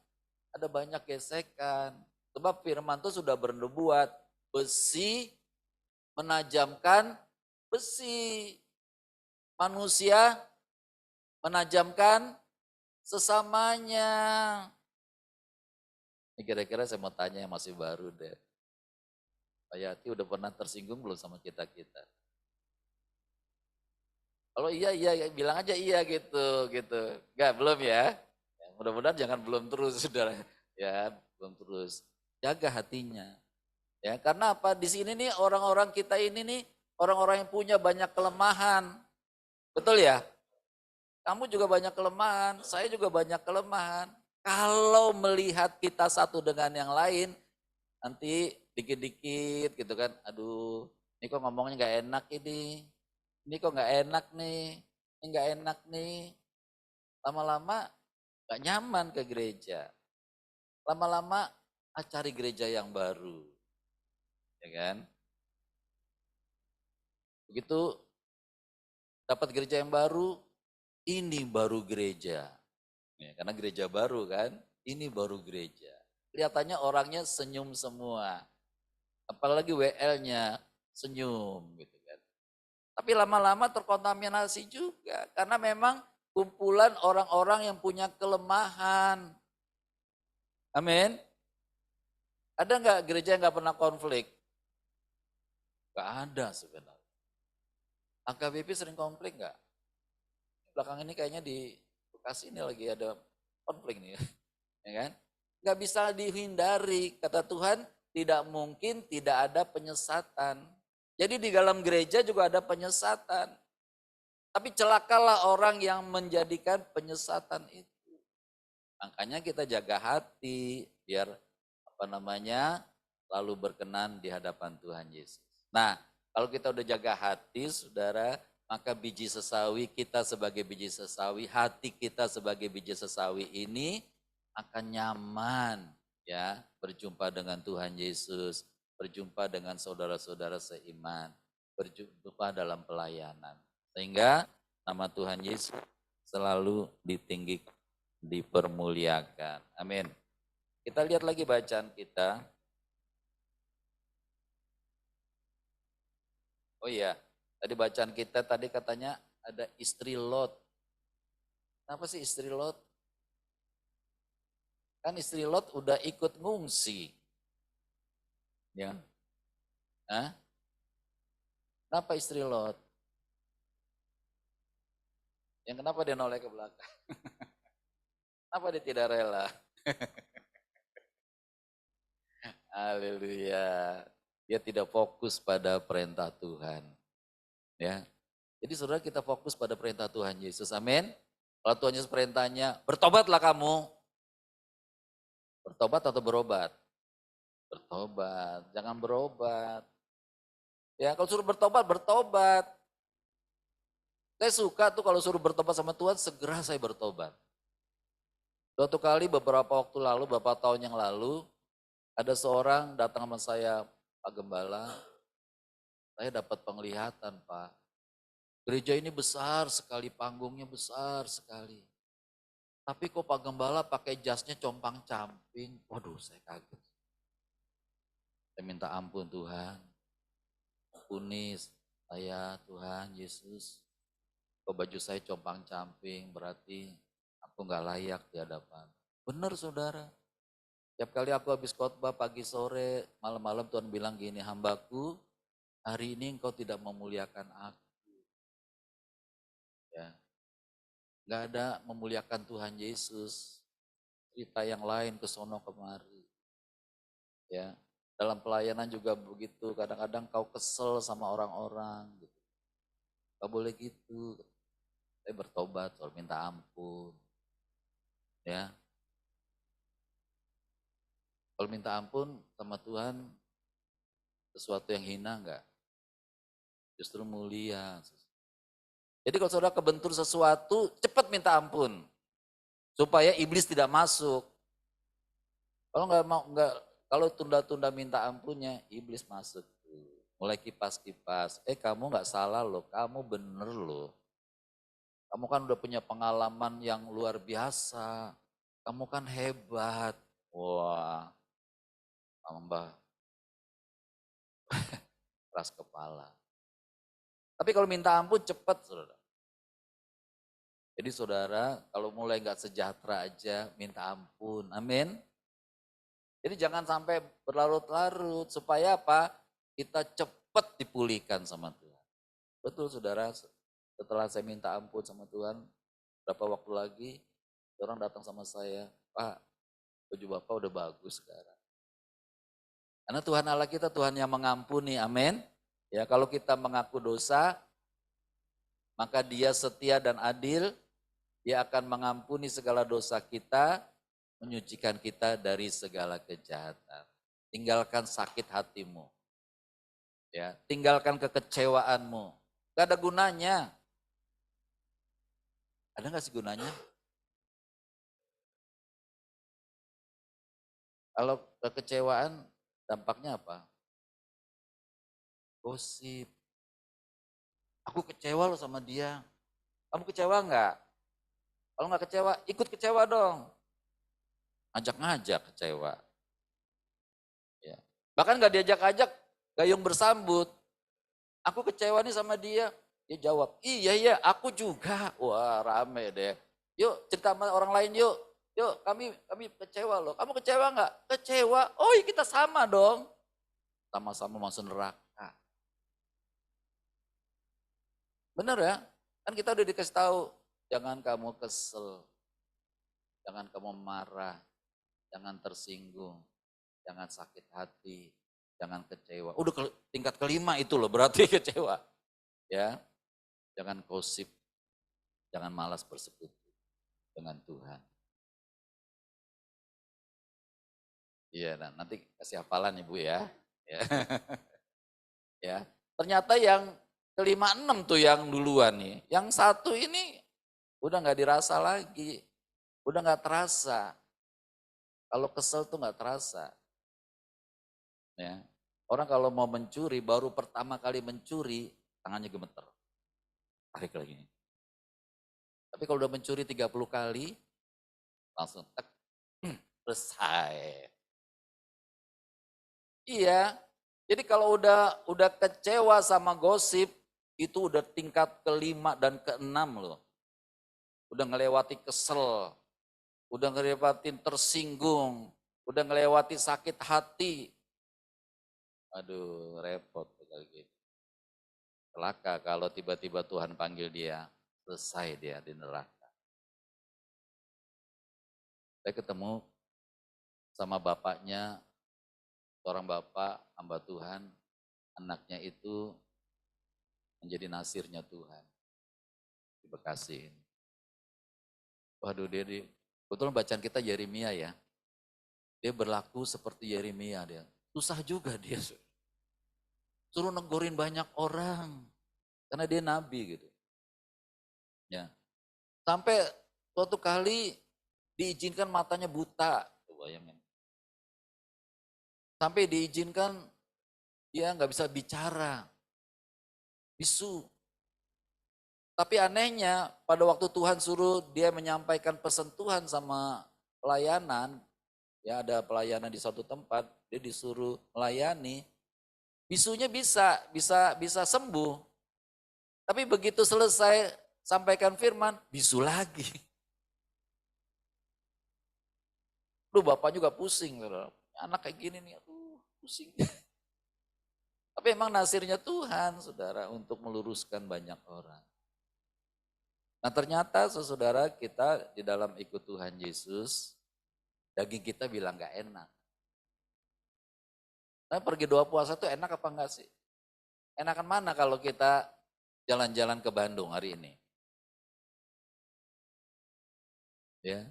ada banyak gesekan. Sebab firman itu sudah bernubuat, besi menajamkan besi. Manusia menajamkan sesamanya. Ini kira-kira saya mau tanya yang masih baru deh. Pak Yati udah pernah tersinggung belum sama kita-kita? Kalau iya, bilang aja iya gitu. Enggak, belum ya? Mudah-mudahan jangan belum terus, saudara. Ya, belum terus. Jaga hatinya. Ya, karena apa? Di sini nih orang-orang kita ini nih, orang-orang yang punya banyak kelemahan. Betul ya? Kamu juga banyak kelemahan, saya juga banyak kelemahan. Kalau melihat kita satu dengan yang lain, nanti dikit-dikit gitu kan, aduh ini kok ngomongnya gak enak ini kok gak enak nih, ini gak enak nih. Lama-lama gak nyaman ke gereja. Lama-lama cari gereja yang baru. Ya kan? Begitu dapat gereja yang baru, ini baru gereja. Ya, karena gereja baru kan, ini baru gereja. Kelihatannya orangnya senyum semua. Apalagi WL-nya senyum gitu kan. Tapi lama-lama terkontaminasi juga. Karena memang kumpulan orang-orang yang punya kelemahan. Amin. Ada nggak gereja yang nggak pernah konflik? Nggak ada sebenarnya. AKBP sering konflik nggak? Belakang ini kayaknya di Bekasi ini lagi ada konflik nih, ya kan? Nggak bisa dihindari, kata Tuhan, tidak mungkin tidak ada penyesatan. Jadi di dalam gereja juga ada penyesatan. Tapi celakalah orang yang menjadikan penyesatan itu. Makanya kita jaga hati, biar lalu berkenan di hadapan Tuhan Yesus. Nah, kalau kita udah jaga hati, saudara, maka biji sesawi kita sebagai biji sesawi, hati kita sebagai biji sesawi ini akan nyaman ya berjumpa dengan Tuhan Yesus, berjumpa dengan saudara-saudara seiman, berjumpa dalam pelayanan. Sehingga nama Tuhan Yesus selalu ditinggi, dipermuliakan. Amin. Kita lihat lagi bacaan kita. Oh iya, tadi bacaan kita tadi katanya ada istri Lot. Kenapa sih istri Lot? Kan istri Lot udah ikut ngungsi. Ya. Hah? Kenapa istri Lot? Yang kenapa dia noleh ke belakang? Kenapa dia tidak rela? Haleluya. Dia tidak fokus pada perintah Tuhan. Ya. Jadi saudara kita fokus pada perintah Tuhan Yesus. Amin. Kalau Tuhan Yesus perintahnya, bertobatlah kamu. Bertobat atau berobat? Bertobat, jangan berobat. Ya, kalau suruh bertobat, bertobat. Saya suka tuh kalau suruh bertobat sama Tuhan, segera saya bertobat. Suatu kali beberapa waktu lalu, beberapa tahun yang lalu, ada seorang datang sama saya, Pak Gembala, saya dapat penglihatan Pak. Gereja ini besar sekali, panggungnya besar sekali. Tapi kok Pak Gembala pakai jasnya compang-camping. Waduh, saya kaget. Saya minta ampun Tuhan. Ampuni saya Tuhan Yesus. Kok baju saya compang-camping berarti aku gak layak di hadapan. Benar saudara. Tiap kali aku habis khotbah pagi sore, malam-malam Tuhan bilang gini, hambaku hari ini engkau tidak memuliakan aku. Ya, nggak ada memuliakan Tuhan Yesus. Cerita yang lain ke sono kemari. Ya, dalam pelayanan juga begitu. Kadang-kadang kau kesel sama orang-orang. Gitu. Gak boleh gitu. Saya bertobat, soal minta ampun. Ya, kalau minta ampun sama Tuhan, sesuatu yang hina enggak? Justru mulia. Jadi kalau saudara kebentur sesuatu, cepat minta ampun. Supaya iblis tidak masuk. Kalau nggak mau, nggak, kalau tunda-tunda minta ampunnya, iblis masuk. Mulai kipas-kipas, kamu nggak salah loh, kamu bener loh. Kamu kan udah punya pengalaman yang luar biasa. Kamu kan hebat. Wah, tambah keras kepala. Tapi kalau minta ampun cepat, saudara. Jadi saudara, kalau mulai nggak sejahtera aja, minta ampun. Amin. Jadi jangan sampai berlarut-larut, supaya apa? Kita cepat dipulihkan sama Tuhan. Betul saudara, setelah saya minta ampun sama Tuhan, berapa waktu lagi, orang datang sama saya, Pak, baju Bapak udah bagus sekarang. Karena Tuhan Allah kita Tuhan yang mengampuni, amin. Ya, kalau kita mengaku dosa, maka Dia setia dan adil, Dia akan mengampuni segala dosa kita, menyucikan kita dari segala kejahatan. Tinggalkan sakit hatimu. Ya, tinggalkan kekecewaanmu. Gak ada gunanya. Ada gak sih gunanya? Kalau kekecewaan dampaknya apa? Gosip. Aku kecewa loh sama dia. Kamu kecewa enggak? Kalau enggak kecewa, ikut kecewa dong. Ngajak-ngajak kecewa. Ya. Bahkan enggak diajak-ajak, gayung bersambut. Aku kecewa nih sama dia. Dia jawab, iya aku juga. Wah rame deh. Yuk cerita sama orang lain yuk. Yuk kami kecewa loh. Kamu kecewa enggak? Kecewa. Oh iya kita sama dong. Sama-sama masuk neraka. Benar ya? Kan kita udah dikasih tahu, jangan kamu kesel, jangan kamu marah, jangan tersinggung, jangan sakit hati, jangan kecewa. Udah tingkat kelima itu loh berarti kecewa. Ya, jangan gosip, jangan malas bersekutu dengan Tuhan. Iya, nah nanti kasih hafalan Ibu ya. Ya. Ya. Ternyata yang kelima enam tuh yang duluan nih. Yang satu ini udah nggak dirasa lagi. Udah nggak terasa. Kalau kesel tuh nggak terasa. Ya. Orang kalau mau mencuri, baru pertama kali mencuri, tangannya gemeter. Tarik lagi. Tapi kalau udah mencuri 30 kali, langsung tek, selesai. Iya, jadi kalau udah kecewa sama gosip, itu udah tingkat kelima dan keenam loh. Udah ngelewati kesel, udah ngelewatin tersinggung, udah ngelewati sakit hati. Aduh repot kali gitu. Celaka kalau tiba-tiba Tuhan panggil dia, selesai dia di neraka. Saya ketemu sama bapaknya, seorang bapak, hamba Tuhan, anaknya itu menjadi nasirnya Tuhan di Bekasi. Waduh dia kebetulan bacaan kita Yeremia ya. Dia berlaku seperti Yeremia dia. Susah juga dia. Suruh negurin banyak orang. Karena dia nabi gitu. Ya. Sampai suatu kali diizinkan matanya buta. Bayangin. Sampai diizinkan dia nggak bisa bicara. Bisu. Tapi anehnya pada waktu Tuhan suruh dia menyampaikan pesan Tuhan sama pelayanan. Ya ada pelayanan di suatu tempat. Dia disuruh melayani. Bisunya bisa sembuh. Tapi begitu selesai sampaikan firman, bisu lagi. Aduh bapak juga pusing, saudara. Anak kayak gini nih, aduh pusing. Tapi emang nasirnya Tuhan, saudara, untuk meluruskan banyak orang. Nah ternyata saudara kita di dalam ikut Tuhan Yesus, daging kita bilang gak enak. Nah pergi doa puasa tuh enak apa enggak sih? Enakan mana kalau kita jalan-jalan ke Bandung hari ini? Ya,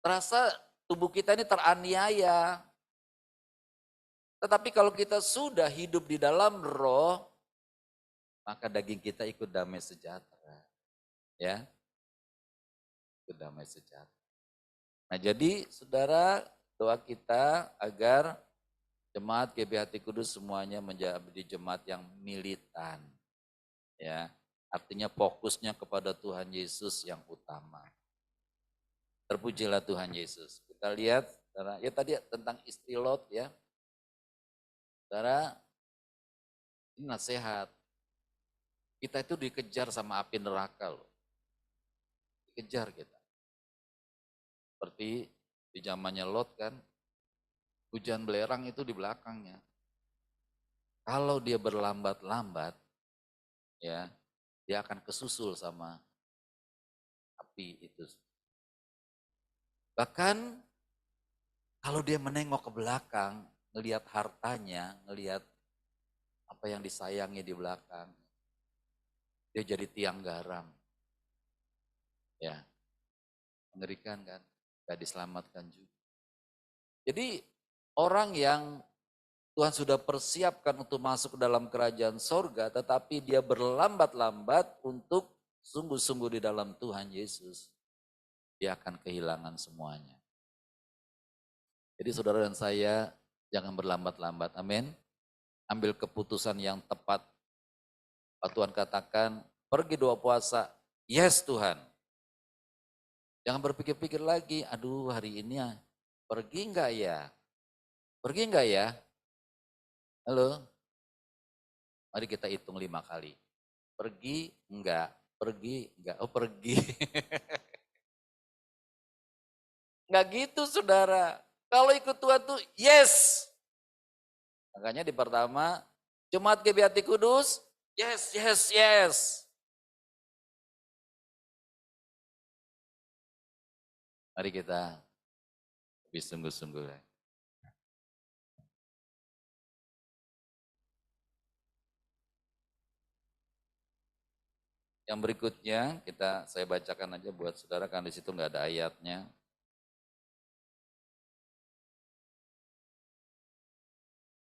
terasa tubuh kita ini teraniaya. Tetapi kalau kita sudah hidup di dalam roh, maka daging kita ikut damai sejahtera. Ya, ikut damai sejahtera. Nah jadi saudara, doa kita agar jemaat GBHT Kudus semuanya menjadi jemaat yang militan. Ya, artinya fokusnya kepada Tuhan Yesus yang utama. Terpujilah Tuhan Yesus. Kita lihat, saudara, ya tadi tentang istri Lot ya. Saudara, ini nasihat. Kita itu dikejar sama api neraka loh. Dikejar kita. Seperti di zamannya Lot kan, hujan belerang itu di belakangnya. Kalau dia berlambat-lambat, ya dia akan kesusul sama api itu. Bahkan kalau dia menengok ke belakang, ngelihat hartanya, ngelihat apa yang disayangi di belakang, dia jadi tiang garam. Ya, mengerikan kan, gak diselamatkan juga. Jadi orang yang Tuhan sudah persiapkan untuk masuk ke dalam kerajaan sorga, tetapi dia berlambat-lambat untuk sungguh-sungguh di dalam Tuhan Yesus, dia akan kehilangan semuanya. Jadi saudara dan saya jangan berlambat-lambat, amin. Ambil keputusan yang tepat. Tuhan katakan, pergi doa puasa, yes Tuhan. Jangan berpikir-pikir lagi, aduh hari ini ya, pergi enggak ya? Pergi enggak ya? Halo? Mari kita hitung 5 kali. Pergi enggak? Pergi enggak? Oh pergi. Enggak gitu saudara. Kalau ikut Tuhan tuh yes. Makanya di pertama, Jemaat GBHT Kudus, yes, yes, yes. Mari kita lebih sungguh-sungguh. Yang berikutnya saya bacakan aja buat saudara kan di situ nggak ada ayatnya.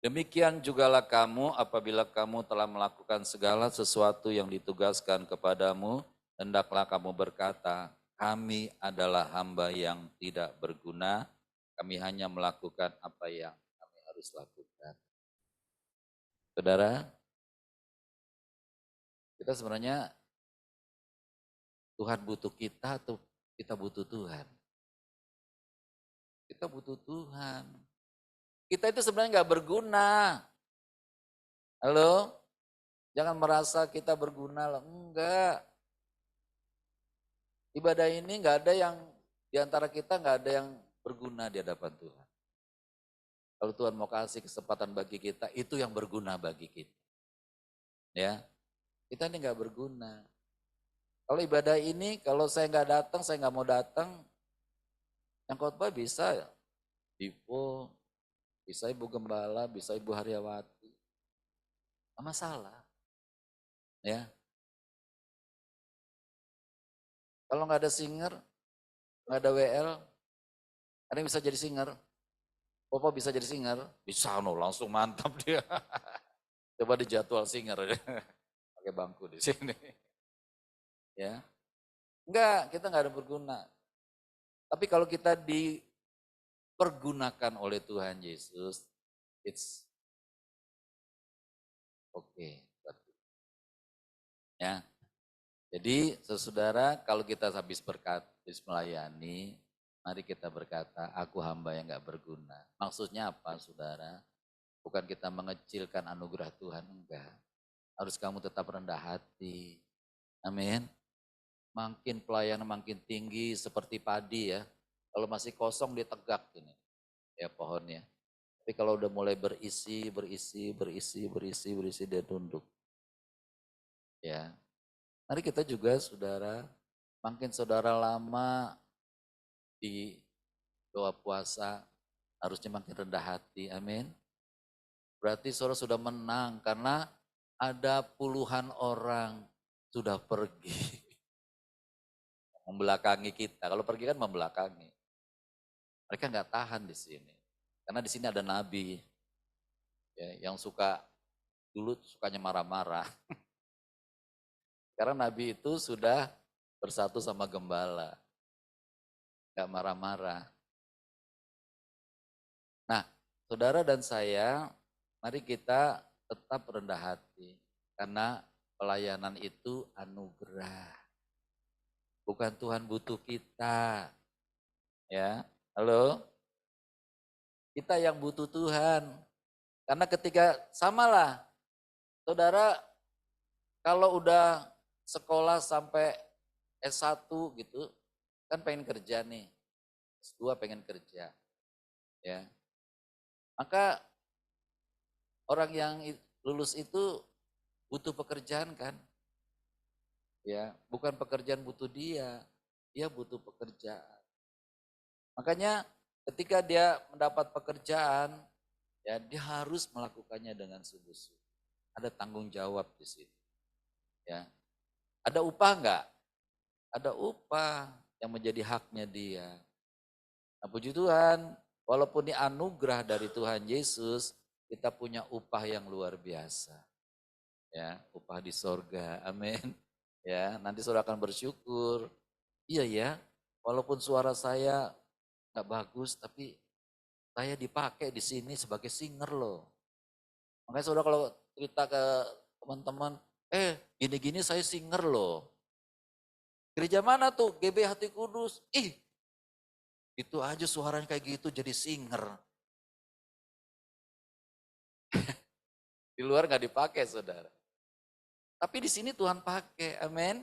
Demikian jugalah kamu apabila kamu telah melakukan segala sesuatu yang ditugaskan kepadamu, hendaklah kamu berkata, kami adalah hamba yang tidak berguna, kami hanya melakukan apa yang kami harus lakukan. Saudara, kita sebenarnya Tuhan butuh kita atau kita butuh Tuhan? Kita butuh Tuhan. Kita itu sebenarnya nggak berguna. Halo? Jangan merasa kita berguna loh. Enggak. Ibadah ini nggak ada yang, di antara kita nggak ada yang berguna di hadapan Tuhan. Kalau Tuhan mau kasih kesempatan bagi kita, itu yang berguna bagi kita. Ya, kita ini nggak berguna. Kalau ibadah ini, kalau saya nggak datang, saya nggak mau datang, yang khotbah bisa ya. Dipo, bisa Ibu Gembala, bisa Ibu Haryawati. Gak masalah. Ya. Kalau nggak ada singer, nggak ada WL, ada yang bisa jadi singer. Papa bisa jadi singer? Bisa no, langsung mantap dia. Coba dijadwal singer ya. Pakai bangku di sini. Ya. Enggak, kita nggak ada berguna. Tapi kalau kita dipergunakan oleh Tuhan Yesus, it's okay. Ya. Jadi saudara, kalau kita habis melayani, mari kita berkata, aku hamba yang gak berguna. Maksudnya apa saudara? Bukan kita mengecilkan anugerah Tuhan, enggak. Harus kamu tetap rendah hati. Amin. Makin pelayanan makin tinggi seperti padi ya. Kalau masih kosong dia tegak ini, ya pohonnya. Tapi kalau udah mulai berisi dia tunduk. Ya, mari kita juga saudara, makin saudara lama di doa puasa, harusnya makin rendah hati, amin. Berarti saudara sudah menang karena ada puluhan orang sudah pergi. Membelakangi kita, kalau pergi kan membelakangi. Mereka nggak tahan di sini. Karena di sini ada nabi ya, yang dulu sukanya marah-marah. Karena nabi itu sudah bersatu sama gembala. Nggak marah-marah. Nah, saudara dan saya, mari kita tetap rendah hati. Karena pelayanan itu anugerah. Bukan Tuhan butuh kita. Ya, halo? Kita yang butuh Tuhan. Karena ketika samalah, saudara kalau udah sekolah sampai S1 gitu, kan pengen kerja nih. S2 pengen kerja. Ya. Maka orang yang lulus itu butuh pekerjaan kan? Ya, bukan pekerjaan butuh dia butuh pekerjaan. Makanya ketika dia mendapat pekerjaan, ya dia harus melakukannya dengan sungguh-sungguh. Ada tanggung jawab di situ. Ya. Ada upah enggak? Ada upah yang menjadi haknya dia. Nah, puji Tuhan, walaupun ini anugerah dari Tuhan Yesus, kita punya upah yang luar biasa. Ya, upah di sorga. Amin. Ya, nanti saudara akan bersyukur. Iya ya, walaupun suara saya nggak bagus, tapi saya dipakai di sini sebagai singer loh. Makanya saudara kalau cerita ke teman-teman, gini-gini saya singer loh. Gereja mana tuh? GB Hati Kudus. Itu aja suaranya kayak gitu jadi singer. Di luar nggak dipakai saudara. Tapi di sini Tuhan pakai, amin.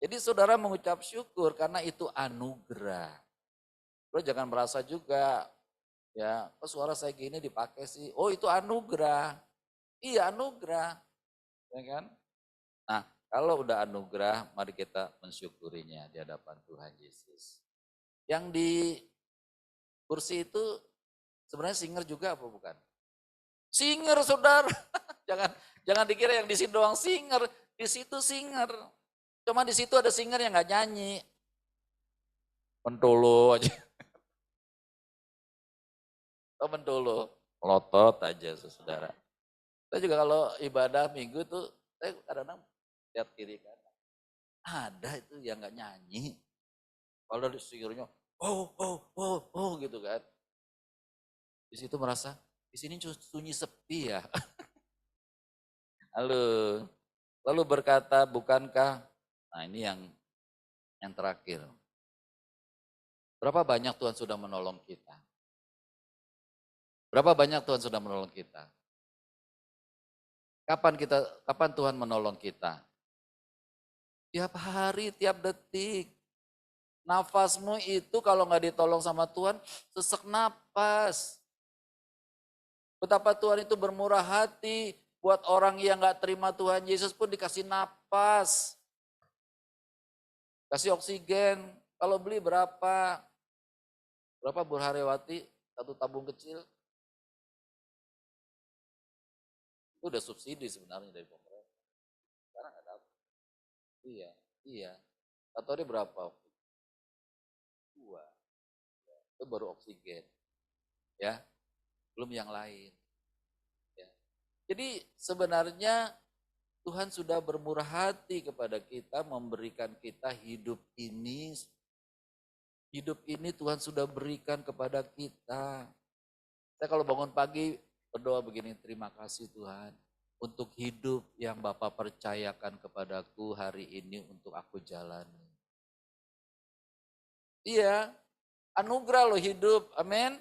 Jadi saudara mengucap syukur karena itu anugerah. Lo jangan merasa juga, ya kok suara saya gini dipakai sih. Oh itu anugerah. Iya anugerah. Ya kan? Nah kalau udah anugerah mari kita mensyukurinya di hadapan Tuhan Yesus. Yang di kursi itu sebenarnya singer juga apa bukan? Singer saudara. Jangan dikira yang di sini doang singer. Di situ singer. Cuma di situ ada singer yang nggak nyanyi. Mentolo aja. Oh mentolo. Melotot aja saudara. Saya juga kalau ibadah minggu tuh, saya kadang-kadang lihat kiri kanan. Ada itu yang nggak nyanyi. Kalau dari singernya, gitu kan. Di situ merasa, di sini sunyi sepi ya. Halo. Lalu berkata, bukankah, nah ini yang terakhir. Berapa banyak Tuhan sudah menolong kita? Berapa banyak Tuhan sudah menolong kita? Kapan Tuhan menolong kita? Tiap hari, tiap detik. Nafasmu itu kalau nggak ditolong sama Tuhan, sesek napas. Betapa Tuhan itu bermurah hati, buat orang yang nggak terima Tuhan Yesus pun dikasih napas. Kasih oksigen, kalau beli berapa? Berapa Bu Haryawati? Satu tabung kecil? Itu udah subsidi sebenarnya dari pemerintah. Sekarang nggak dapat. Iya. Atau dia berapa? 2. Itu baru oksigen. Ya, belum yang lain. Ya. Jadi sebenarnya Tuhan sudah bermurah hati kepada kita, memberikan kita hidup ini. Hidup ini Tuhan sudah berikan kepada kita. Saya kalau bangun pagi berdoa begini, terima kasih Tuhan untuk hidup yang Bapak percayakan kepadaku hari ini untuk aku jalani. Iya, anugerah loh hidup, amin.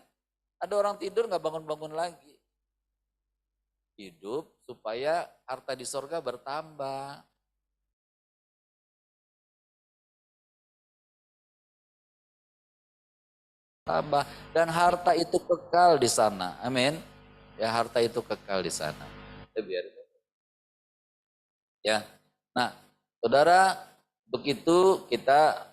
Ada orang tidur gak bangun-bangun lagi. Hidup supaya harta di sorga bertambah. tambah, dan harta itu kekal di sana. Amin. Ya, harta itu kekal di sana. Ya. Nah, saudara, begitu kita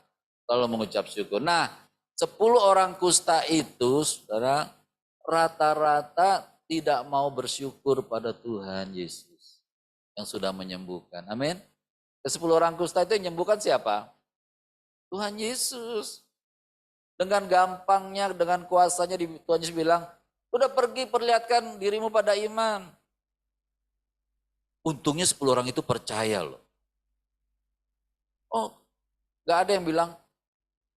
kalau mengucap syukur. Nah, 10 orang kusta itu, saudara, rata-rata tidak mau bersyukur pada Tuhan Yesus yang sudah menyembuhkan. Amin. Ke 10 orang kusta itu yang menyembuhkan siapa? Tuhan Yesus. Dengan gampangnya, dengan kuasanya, Tuhan Yesus bilang, udah pergi perlihatkan dirimu pada iman. Untungnya 10 orang itu percaya loh. Oh, gak ada yang bilang,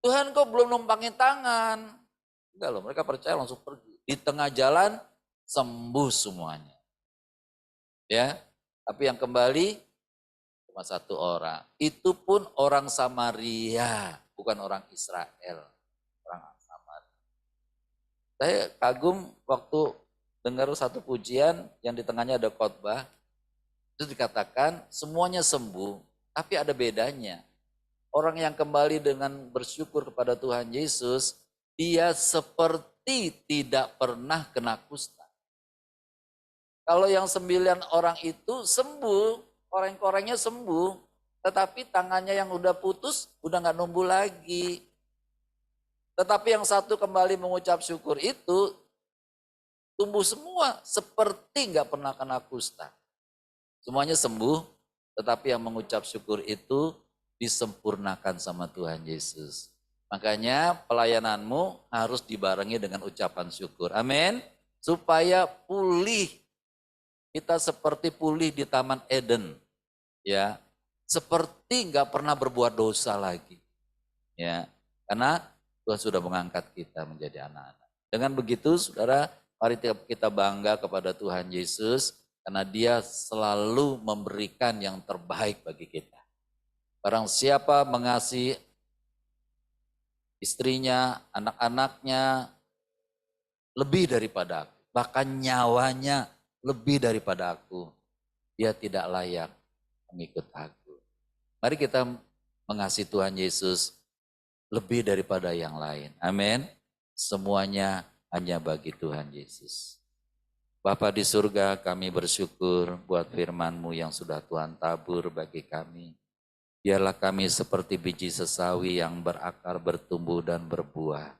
Tuhan kok belum numpangin tangan. Enggak loh, mereka percaya langsung pergi. Di tengah jalan sembuh semuanya. Ya, tapi yang kembali cuma 1 orang. Itu pun orang Samaria, bukan orang Israel. Orang Samaria. Saya kagum waktu dengar satu pujian yang di tengahnya ada khotbah. Itu dikatakan semuanya sembuh, tapi ada bedanya. Orang yang kembali dengan bersyukur kepada Tuhan Yesus, dia seperti tidak pernah kena kusta. Kalau yang 9 orang itu sembuh, koreng-korengnya sembuh, tetapi tangannya yang udah putus, udah gak numbuh lagi. Tetapi yang satu kembali mengucap syukur itu, tumbuh semua, seperti gak pernah kena kusta. Semuanya sembuh, tetapi yang mengucap syukur itu disempurnakan sama Tuhan Yesus. Makanya pelayananmu harus dibarengi dengan ucapan syukur. Amin. Supaya pulih. Kita seperti pulih di Taman Eden. Ya, seperti nggak pernah berbuat dosa lagi. Ya, karena Tuhan sudah mengangkat kita menjadi anak-anak. Dengan begitu, saudara, mari kita bangga kepada Tuhan Yesus. Karena dia selalu memberikan yang terbaik bagi kita. Barang siapa mengasihi istrinya, anak-anaknya lebih daripada aku. Bahkan nyawanya lebih daripada aku. Dia tidak layak mengikut aku. Mari kita mengasihi Tuhan Yesus lebih daripada yang lain. Amin. Semuanya hanya bagi Tuhan Yesus. Bapa di surga, kami bersyukur buat firman-Mu yang sudah Tuhan tabur bagi kami. Biarlah kami seperti biji sesawi yang berakar, bertumbuh dan berbuah.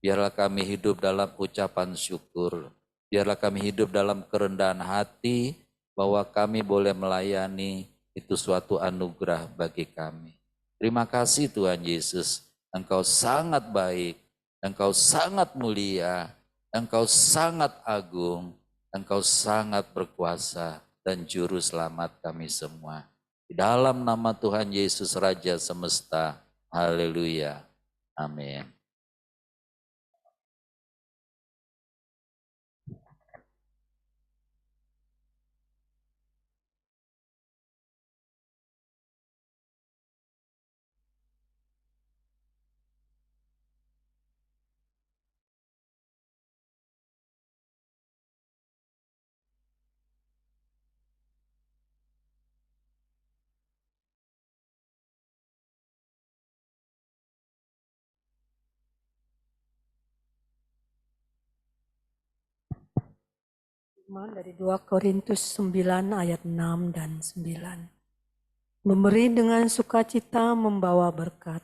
Biarlah kami hidup dalam ucapan syukur. Biarlah kami hidup dalam kerendahan hati bahwa kami boleh melayani, itu suatu anugerah bagi kami. Terima kasih Tuhan Yesus, Engkau sangat baik, Engkau sangat mulia, Engkau sangat agung. Engkau sangat berkuasa dan juru selamat kami semua. Di dalam nama Tuhan Yesus Raja semesta. Haleluya. Amin. Dari 2 Korintus 9 ayat 6 dan 9. Memberi dengan sukacita membawa berkat.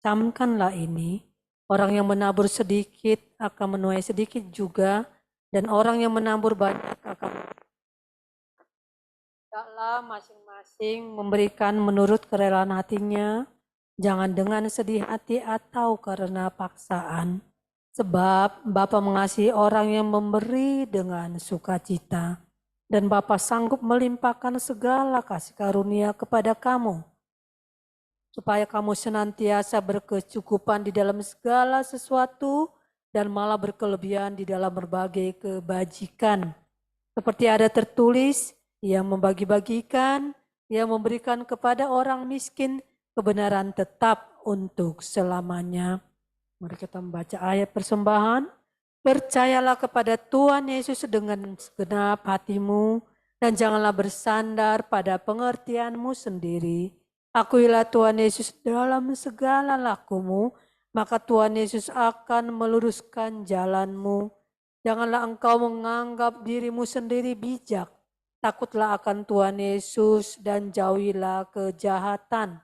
Camkanlah ini, orang yang menabur sedikit akan menuai sedikit juga, dan orang yang menabur banyak akan hendaklah masing-masing memberikan menurut kerelaan hatinya, jangan dengan sedih hati atau karena paksaan. Sebab Bapa mengasihi orang yang memberi dengan sukacita. Dan Bapa sanggup melimpahkan segala kasih karunia kepada kamu. Supaya kamu senantiasa berkecukupan di dalam segala sesuatu dan malah berkelebihan di dalam berbagai kebajikan. Seperti ada tertulis, Ia membagi-bagikan, Ia memberikan kepada orang miskin kebenaran tetap untuk selamanya. Mari kita membaca ayat persembahan. Percayalah kepada Tuhan Yesus dengan segenap hatimu dan janganlah bersandar pada pengertianmu sendiri. Akuilah Tuhan Yesus dalam segala lakumu maka Tuhan Yesus akan meluruskan jalanmu. Janganlah engkau menganggap dirimu sendiri bijak. Takutlah akan Tuhan Yesus dan jauhilah kejahatan.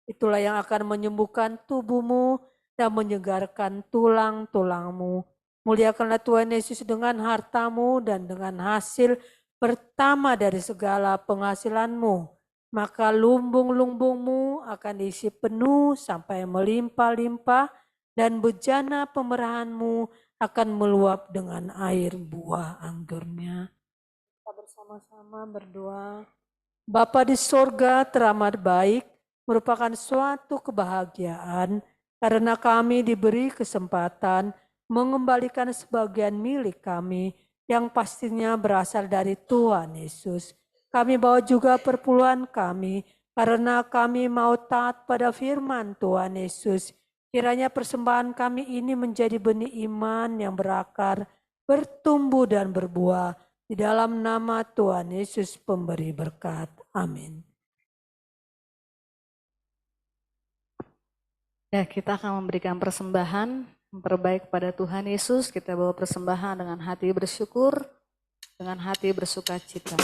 Itulah yang akan menyembuhkan tubuhmu dan menyegarkan tulang-tulangmu. Muliakanlah Tuhan Yesus dengan hartamu dan dengan hasil pertama dari segala penghasilanmu. Maka lumbung-lumbungmu akan diisi penuh sampai melimpah-limpah dan bejana pemerahanmu akan meluap dengan air buah anggurnya. Kita bersama-sama berdoa. Bapa di sorga teramat baik, merupakan suatu kebahagiaan karena kami diberi kesempatan mengembalikan sebagian milik kami yang pastinya berasal dari Tuhan Yesus. Kami bawa juga perpuluhan kami karena kami mau taat pada firman Tuhan Yesus. Kiranya persembahan kami ini menjadi benih iman yang berakar, bertumbuh dan berbuah. Di dalam nama Tuhan Yesus pemberi berkat. Amin. Ya, kita akan memberikan persembahan yang terbaik pada Tuhan Yesus. Kita bawa persembahan dengan hati bersyukur, dengan hati bersuka cita.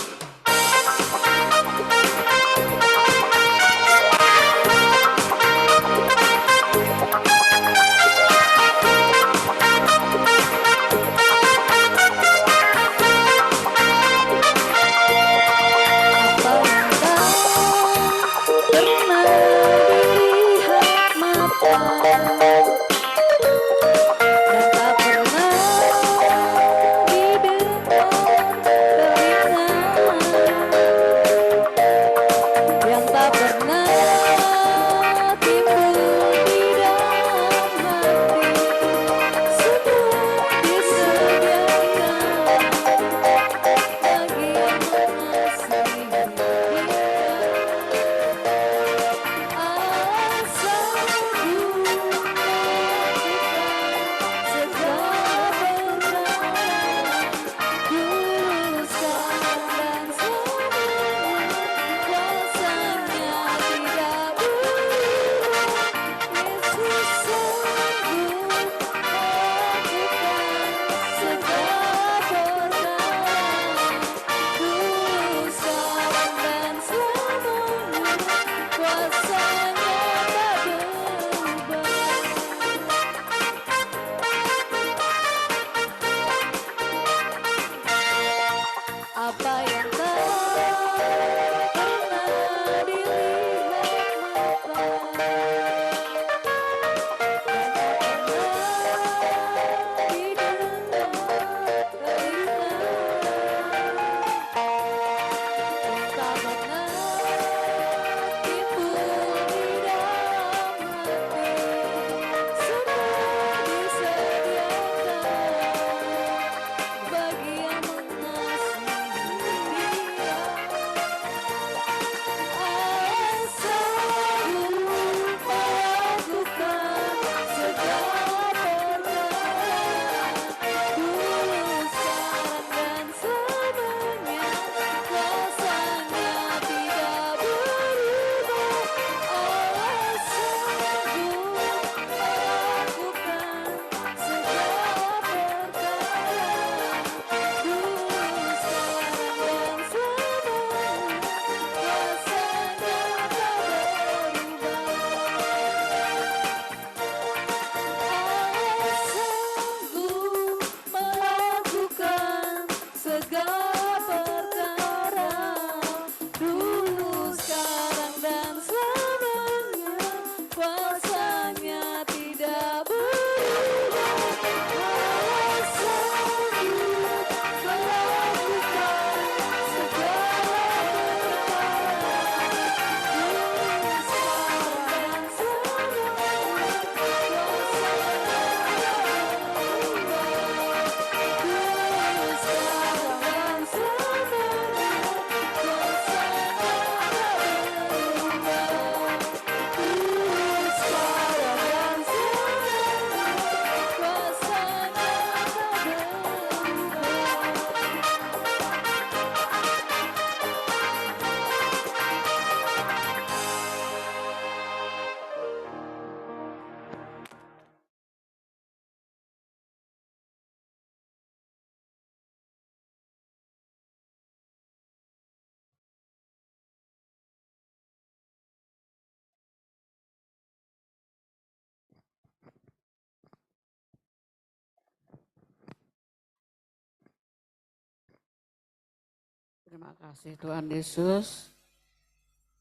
Terima kasih Tuhan Yesus.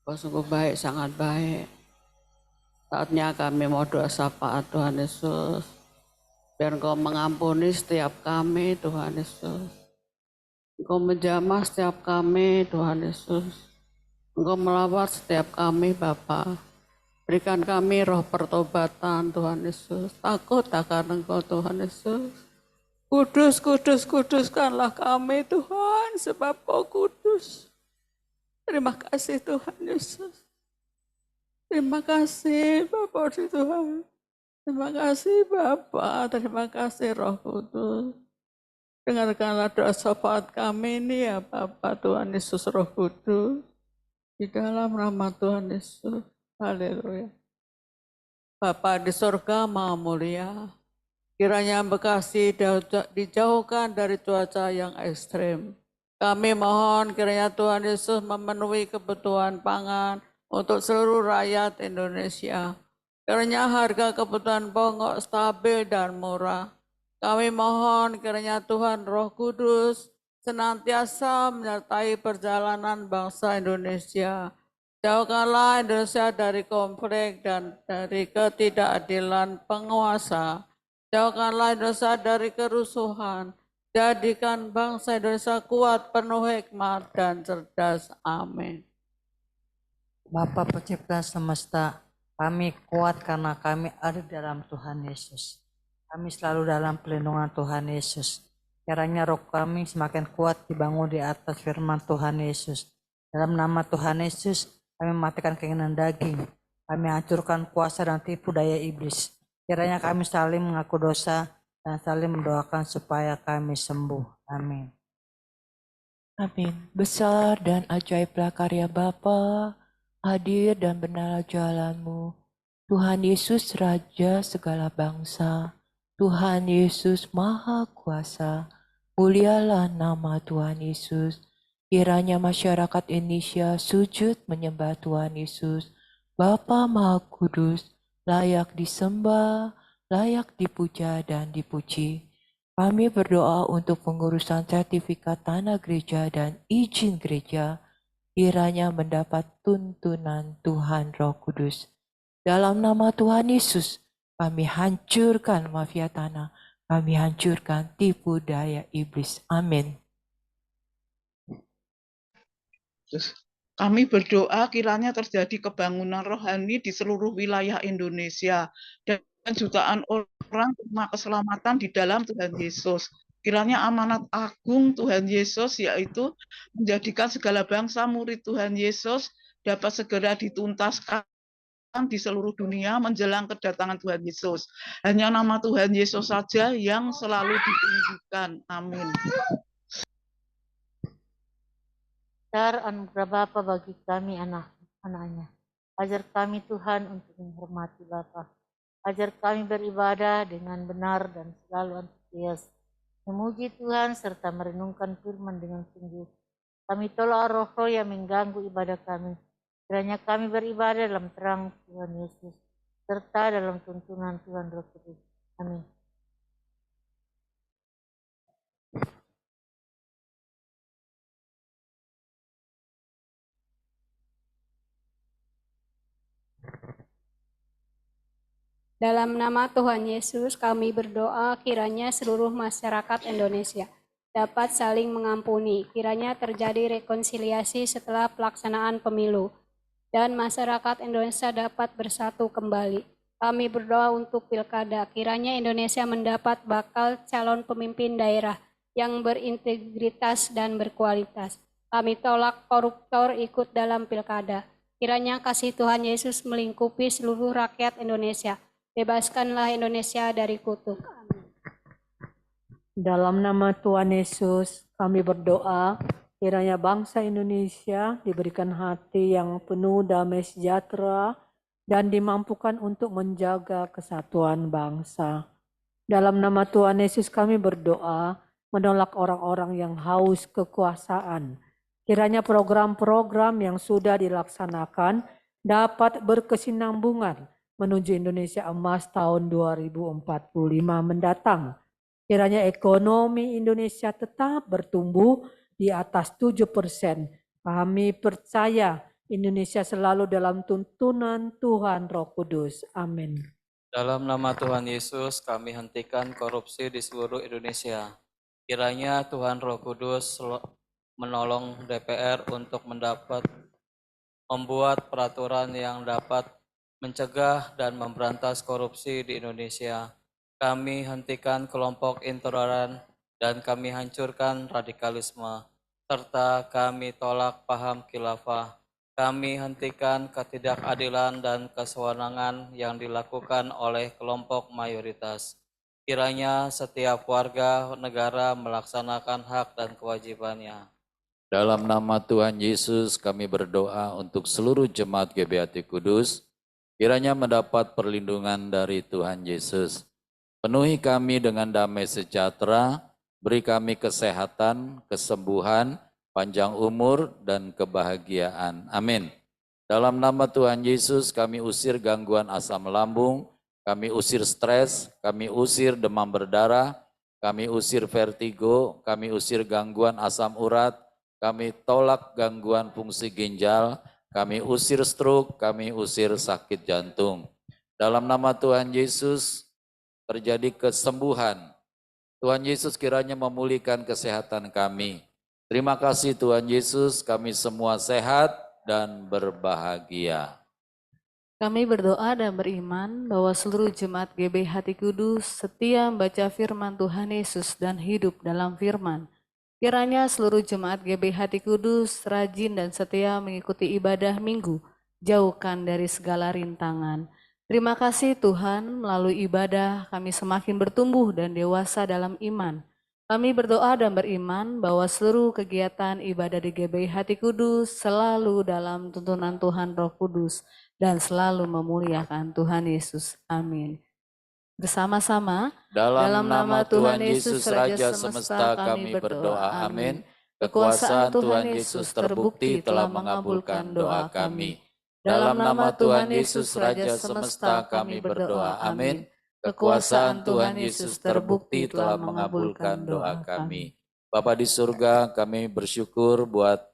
Kau sungguh baik, sangat baik. Saatnya kami mau doa syafaat Tuhan Yesus. Biar Engkau mengampuni setiap kami Tuhan Yesus. Engkau menjamah setiap kami Tuhan Yesus. Engkau melawat setiap kami Bapa. Berikan kami roh pertobatan Tuhan Yesus. Takut akan Engkau Tuhan Yesus. Kudus, kudus, kuduskanlah kami Tuhan, sebab Kau kudus. Terima kasih Tuhan Yesus. Terima kasih Bapa di Tuhan. Terima kasih Bapa, terima kasih Roh Kudus. Dengarkanlah doa syafaat kami ini ya Bapa Tuhan Yesus Roh Kudus. Di dalam nama Tuhan Yesus. Haleluya. Bapa di surga Maha Mulia. Kiranya Bekasi dijauhkan dari cuaca yang ekstrim. Kami mohon kiranya Tuhan Yesus memenuhi kebutuhan pangan untuk seluruh rakyat Indonesia. Kiranya harga kebutuhan pokok stabil dan murah. Kami mohon kiranya Tuhan Roh Kudus senantiasa menyertai perjalanan bangsa Indonesia. Jauhkanlah Indonesia dari konflik dan dari ketidakadilan penguasa. Jauhkanlah Indonesia dari kerusuhan. Jadikan bangsa Indonesia kuat, penuh hikmat, dan cerdas. Amin. Bapa Pencipta semesta, kami kuat karena kami ada dalam Tuhan Yesus. Kami selalu dalam pelindungan Tuhan Yesus. Kiranya roh kami semakin kuat dibangun di atas firman Tuhan Yesus. Dalam nama Tuhan Yesus, kami mematikan keinginan daging. Kami hancurkan kuasa dan tipu daya iblis. Kiranya kami saling mengaku dosa dan saling mendoakan supaya kami sembuh. Amin. Amin. Besar dan ajaiblah karya Bapa, hadir dan benarlah jalanmu. Tuhan Yesus Raja segala bangsa, Tuhan Yesus Maha Kuasa, mulialah nama Tuhan Yesus. Kiranya masyarakat Indonesia sujud menyembah Tuhan Yesus, Bapa Maha Kudus, layak disembah, layak dipuja dan dipuji. Kami berdoa untuk pengurusan sertifikat tanah gereja dan izin gereja, kiranya mendapat tuntunan Tuhan Roh Kudus. Dalam nama Tuhan Yesus, kami hancurkan mafia tanah, kami hancurkan tipu daya iblis. Amin. Kami berdoa kiranya terjadi kebangunan rohani di seluruh wilayah Indonesia dan jutaan orang terima keselamatan di dalam Tuhan Yesus. Kiranya amanat agung Tuhan Yesus yaitu menjadikan segala bangsa murid Tuhan Yesus dapat segera dituntaskan di seluruh dunia menjelang kedatangan Tuhan Yesus. Hanya nama Tuhan Yesus saja yang selalu ditinggikan. Amin. Dar anugerah Bapa bagi kami anak-anaknya. Ajar kami Tuhan untuk menghormati Bapa. Ajar kami beribadah dengan benar dan selalu antusias. Memuji Tuhan serta merenungkan firman dengan sungguh. Kami tolak roh-roh yang mengganggu ibadah kami. Kiranya kami beribadah dalam terang Tuhan Yesus serta dalam tuntunan Tuhan Roh Kudus. Amin. Dalam nama Tuhan Yesus kami berdoa kiranya seluruh masyarakat Indonesia dapat saling mengampuni, kiranya terjadi rekonsiliasi setelah pelaksanaan pemilu, dan masyarakat Indonesia dapat bersatu kembali. Kami berdoa untuk pilkada, kiranya Indonesia mendapat bakal calon pemimpin daerah yang berintegritas dan berkualitas. Kami tolak koruptor ikut dalam pilkada. Kiranya kasih Tuhan Yesus melingkupi seluruh rakyat Indonesia. Bebaskanlah Indonesia dari kutuk. Amin. Dalam nama Tuhan Yesus, kami berdoa, kiranya bangsa Indonesia diberikan hati yang penuh damai sejahtera dan dimampukan untuk menjaga kesatuan bangsa. Dalam nama Tuhan Yesus kami berdoa, menolak orang-orang yang haus kekuasaan. Kiranya program-program yang sudah dilaksanakan dapat berkesinambungan menuju Indonesia Emas tahun 2045 mendatang. Kiranya ekonomi Indonesia tetap bertumbuh di atas 7%. Kami percaya Indonesia selalu dalam tuntunan Tuhan Roh Kudus. Amin. Dalam nama Tuhan Yesus, kami hentikan korupsi di seluruh Indonesia. Kiranya Tuhan Roh Kudus menolong DPR untuk membuat peraturan yang dapat mencegah dan memberantas korupsi di Indonesia. Kami hentikan kelompok intoleran dan kami hancurkan radikalisme, serta kami tolak paham khilafah. Kami hentikan ketidakadilan dan kesewenangan yang dilakukan oleh kelompok mayoritas. Kiranya setiap warga negara melaksanakan hak dan kewajibannya. Dalam nama Tuhan Yesus kami berdoa untuk seluruh jemaat GBHT Kudus, kiranya mendapat perlindungan dari Tuhan Yesus. Penuhi kami dengan damai sejahtera, beri kami kesehatan, kesembuhan, panjang umur, dan kebahagiaan. Amin. Dalam nama Tuhan Yesus kami usir gangguan asam lambung, kami usir stres, kami usir demam berdarah, kami usir vertigo, kami usir gangguan asam urat, kami tolak gangguan fungsi ginjal, kami usir stroke, kami usir sakit jantung. Dalam nama Tuhan Yesus terjadi kesembuhan. Tuhan Yesus kiranya memulihkan kesehatan kami. Terima kasih Tuhan Yesus, kami semua sehat dan berbahagia. Kami berdoa dan beriman bahwa seluruh jemaat GBHT Kudus setia membaca firman Tuhan Yesus dan hidup dalam firman. Kiranya seluruh jemaat GBHT Kudus rajin dan setia mengikuti ibadah minggu, jauhkan dari segala rintangan. Terima kasih Tuhan, melalui ibadah kami semakin bertumbuh dan dewasa dalam iman. Kami berdoa dan beriman bahwa seluruh kegiatan ibadah di GBHT Kudus selalu dalam tuntunan Tuhan Roh Kudus dan selalu memuliakan Tuhan Yesus. Amin. Bersama-sama, dalam nama Tuhan Yesus Raja Semesta kami berdoa. Amin. Kekuasaan Tuhan Yesus terbukti telah mengabulkan doa kami. Dalam nama Tuhan Yesus Raja Semesta kami berdoa. Amin. Kekuasaan Tuhan Yesus terbukti telah mengabulkan doa kami. Bapa di surga, kami bersyukur buat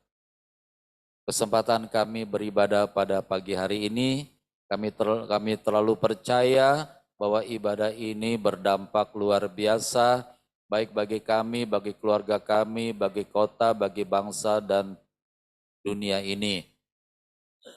kesempatan kami beribadah pada pagi hari ini. Kami terlalu percaya bahwa ibadah ini berdampak luar biasa, baik bagi kami, bagi keluarga kami, bagi kota, bagi bangsa, dan dunia ini.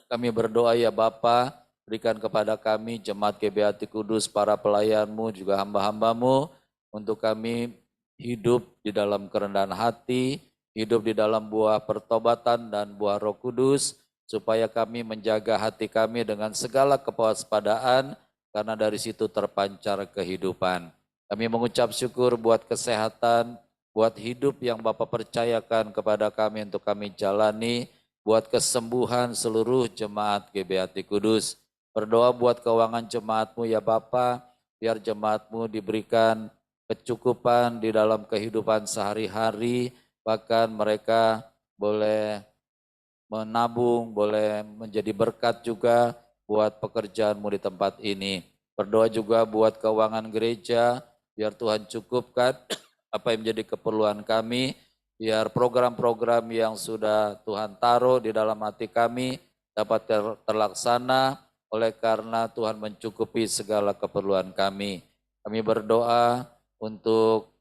Kami berdoa ya Bapa, berikan kepada kami jemaat GBHT Kudus, para pelayan-Mu, juga hamba-hamba-Mu, untuk kami hidup di dalam kerendahan hati, hidup di dalam buah pertobatan dan buah Roh Kudus, supaya kami menjaga hati kami dengan segala kewaspadaan, karena dari situ terpancar kehidupan. Kami mengucap syukur buat kesehatan, buat hidup yang Bapa percayakan kepada kami untuk kami jalani, buat kesembuhan seluruh jemaat GBHT Kudus. Berdoa buat keuangan jemaat-Mu ya Bapa, biar jemaat-Mu diberikan kecukupan di dalam kehidupan sehari-hari, bahkan mereka boleh menabung, boleh menjadi berkat juga buat pekerjaan-Mu di tempat ini. Berdoa juga buat keuangan gereja, biar Tuhan cukupkan apa yang menjadi keperluan kami, biar program-program yang sudah Tuhan taruh di dalam hati kami dapat terlaksana, oleh karena Tuhan mencukupi segala keperluan kami. Kami berdoa untuk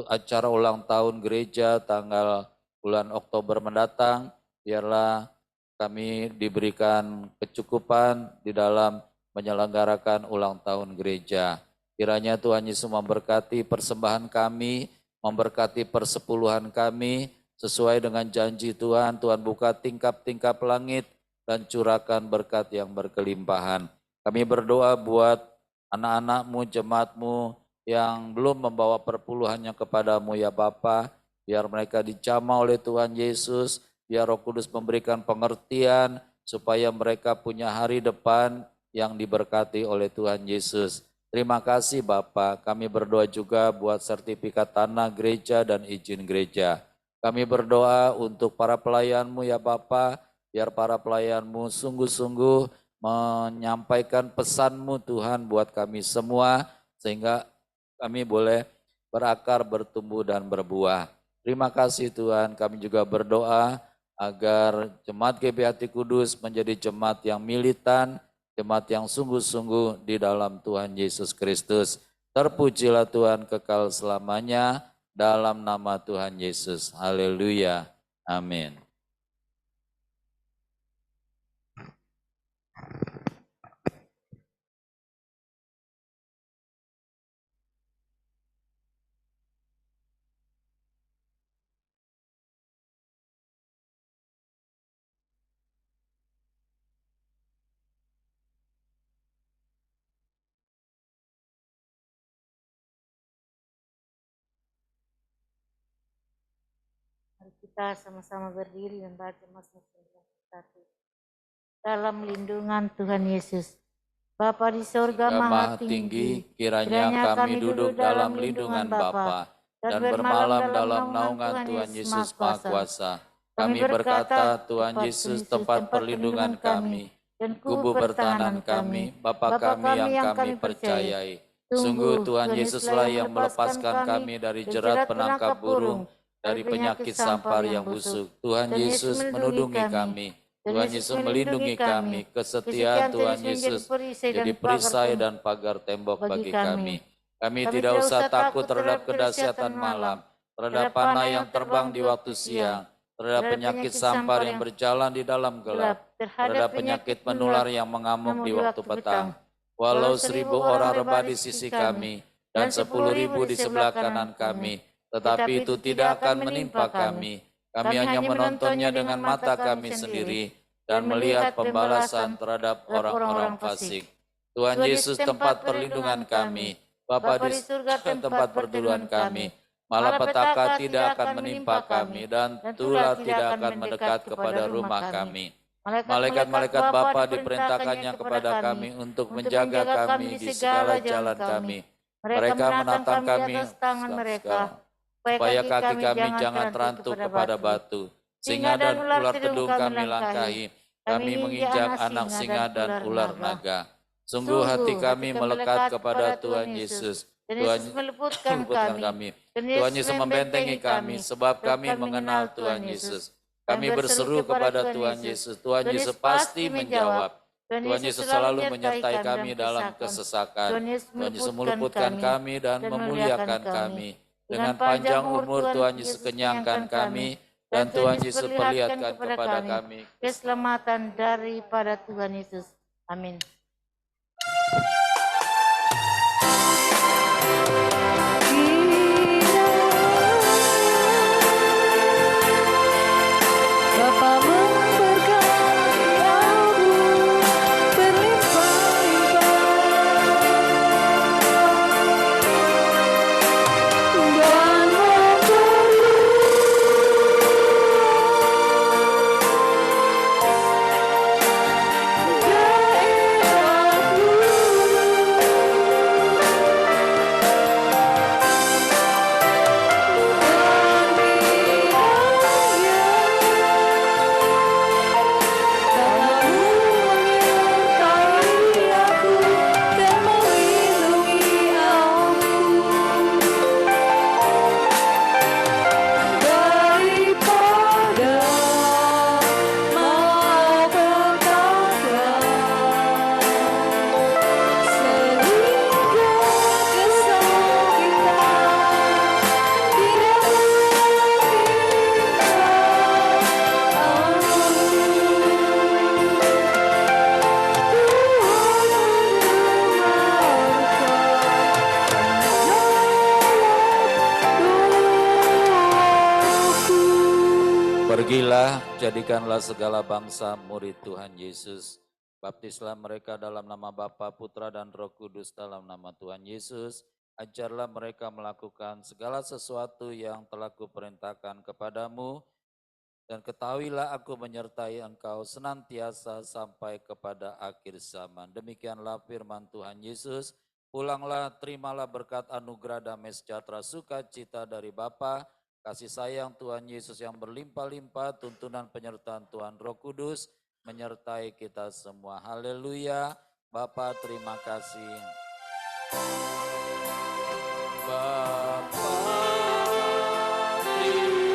acara ulang tahun gereja tanggal bulan Oktober mendatang, biarlah kami diberikan kecukupan di dalam menyelenggarakan ulang tahun gereja. Kiranya Tuhan Yesus memberkati persembahan kami, memberkati persepuluhan kami, sesuai dengan janji Tuhan. Tuhan buka tingkap-tingkap langit dan curahkan berkat yang berkelimpahan. Kami berdoa buat anak-anak-Mu, jemaat-Mu yang belum membawa perpuluhannya kepada-Mu ya Bapa, biar mereka dijamah oleh Tuhan Yesus, biar Roh Kudus memberikan pengertian supaya mereka punya hari depan yang diberkati oleh Tuhan Yesus. Terima kasih Bapak. Kami berdoa juga buat sertifikat tanah gereja dan izin gereja. Kami berdoa untuk para pelayan-Mu ya Bapak, biar para pelayan-Mu sungguh-sungguh menyampaikan pesan-Mu Tuhan buat kami semua, sehingga kami boleh berakar, bertumbuh dan berbuah. Terima kasih Tuhan, kami juga berdoa agar jemaat GBHT Kudus menjadi jemaat yang militan, jemaat yang sungguh-sungguh di dalam Tuhan Yesus Kristus. Terpujilah Tuhan kekal selamanya dalam nama Tuhan Yesus. Haleluya. Amin. Mari kita sama-sama berdiri dan baca Mazmur 91. Dalam lindungan Tuhan Yesus. Bapa di sorga maha tinggi, kiranya kami duduk dalam lindungan Bapa dan bermalam dalam naungan Tuhan Yesus Maha Kuasa. Kami berkata, Tuhan Yesus tempat perlindungan kami dan kubu pertahanan kami, Bapa kami yang kami percayai. Sungguh Tuhan Yesuslah yang melepaskan kami dari jerat penangkap burung, dari penyakit sampar yang busuk. Tuhan Yesus menudungi kami. Tuhan Yesus melindungi kami, kesetiaan Tuhan Yesus jadi perisai dan pagar tembok bagi kami. Kami tidak usah takut terhadap kedahsyatan malam, terhadap panah yang terbang di waktu siang, terhadap penyakit sampar yang berjalan di dalam gelap, terhadap penyakit menular yang mengamuk di waktu petang. Walau 1.000 orang rebah di sisi kami dan 10.000 di sebelah kanan kami, tetapi itu tidak akan menimpa kami. Kami hanya menontonnya dengan mata kami sendiri dan melihat pembalasan terhadap orang-orang fasik. Tuhan Yesus tempat perlindungan kami, Bapa di surga tempat perlindungan kami. Malapetaka tidak akan menimpa kami dan tulah tidak akan mendekat kepada rumah kami. Malaikat-malaikat Bapa diperintahkannya kepada kami untuk menjaga kami di segala jalan kami. Mereka menatang kami supaya kaki kami jangan terantuk kepada batu. Singa dan ular kedung kami langkahi. Kami menginjak anak singa dan ular naga. Sungguh hati kami melekat kepada Tuhan Yesus. Tuhan Yesus meluputkan kami. Tuhan Yesus membentengi kami sebab kami mengenal Tuhan Yesus. Kami berseru kepada Tuhan Yesus. Tuhan Yesus pasti menjawab. Tuhan Yesus selalu menyertai kami dalam kesesakan. Tuhan Yesus meluputkan kami dan memuliakan kami. Dengan panjang umur Tuhan Yesus kenyangkan kami, dan Tuhan Yesus perlihatkan kepada kami keselamatan daripada Tuhan Yesus. Amin. Pergilah, jadikanlah segala bangsa murid Tuhan Yesus. Baptislah mereka dalam nama Bapa, Putra, dan Roh Kudus dalam nama Tuhan Yesus. Ajarlah mereka melakukan segala sesuatu yang telah kuperintahkan kepadamu. Dan ketahuilah aku menyertai engkau senantiasa sampai kepada akhir zaman. Demikianlah firman Tuhan Yesus. Pulanglah, terimalah berkat anugerah damai sejahtera sukacita dari Bapa, kasih sayang Tuhan Yesus yang berlimpah-limpah, tuntunan penyertaan Tuhan Roh Kudus, menyertai kita semua. Haleluya. Bapa terima kasih. Bapa terima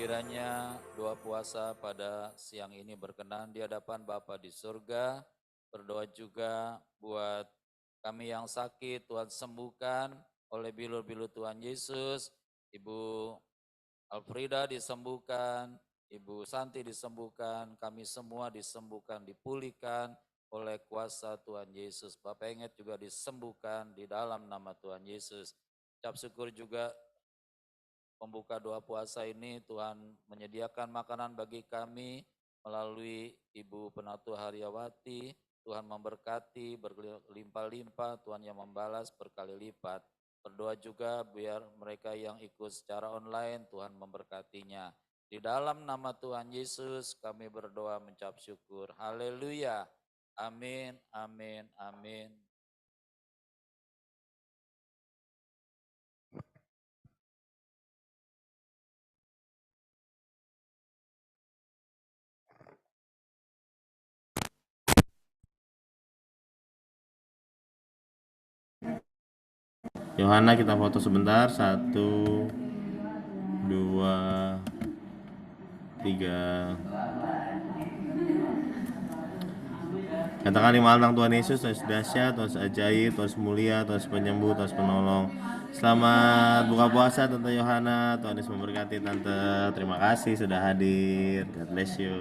Kiranya doa puasa pada siang ini berkenan di hadapan Bapa di surga. Berdoa juga buat kami yang sakit, Tuhan sembuhkan oleh bilur-bilur Tuhan Yesus. Ibu Alfrida disembuhkan, Ibu Santi disembuhkan, kami semua disembuhkan, dipulihkan oleh kuasa Tuhan Yesus. Bapak Ingat juga disembuhkan di dalam nama Tuhan Yesus. Ucap syukur juga pembuka doa puasa ini, Tuhan menyediakan makanan bagi kami melalui Ibu Penatu Haryawati. Tuhan memberkati berlimpah-limpah, Tuhan yang membalas berkali lipat. Berdoa juga biar mereka yang ikut secara online, Tuhan memberkatinya. Di dalam nama Tuhan Yesus kami berdoa mengucap syukur. Haleluya. Amin, amin, amin. Yohana kita foto sebentar, 1, 2, 3. Katakan lima tentang Tuhan Yesus, Tuhan Yesus dahsyat, Tuhan Yesus ajaib, Tuhan Yesus mulia, Tuhan Yesus penyembuh, Tuhan Yesus penolong. Selamat buka puasa Tante Yohana, Tuhan Yesus memberkati Tante. Terima kasih sudah hadir. God bless you.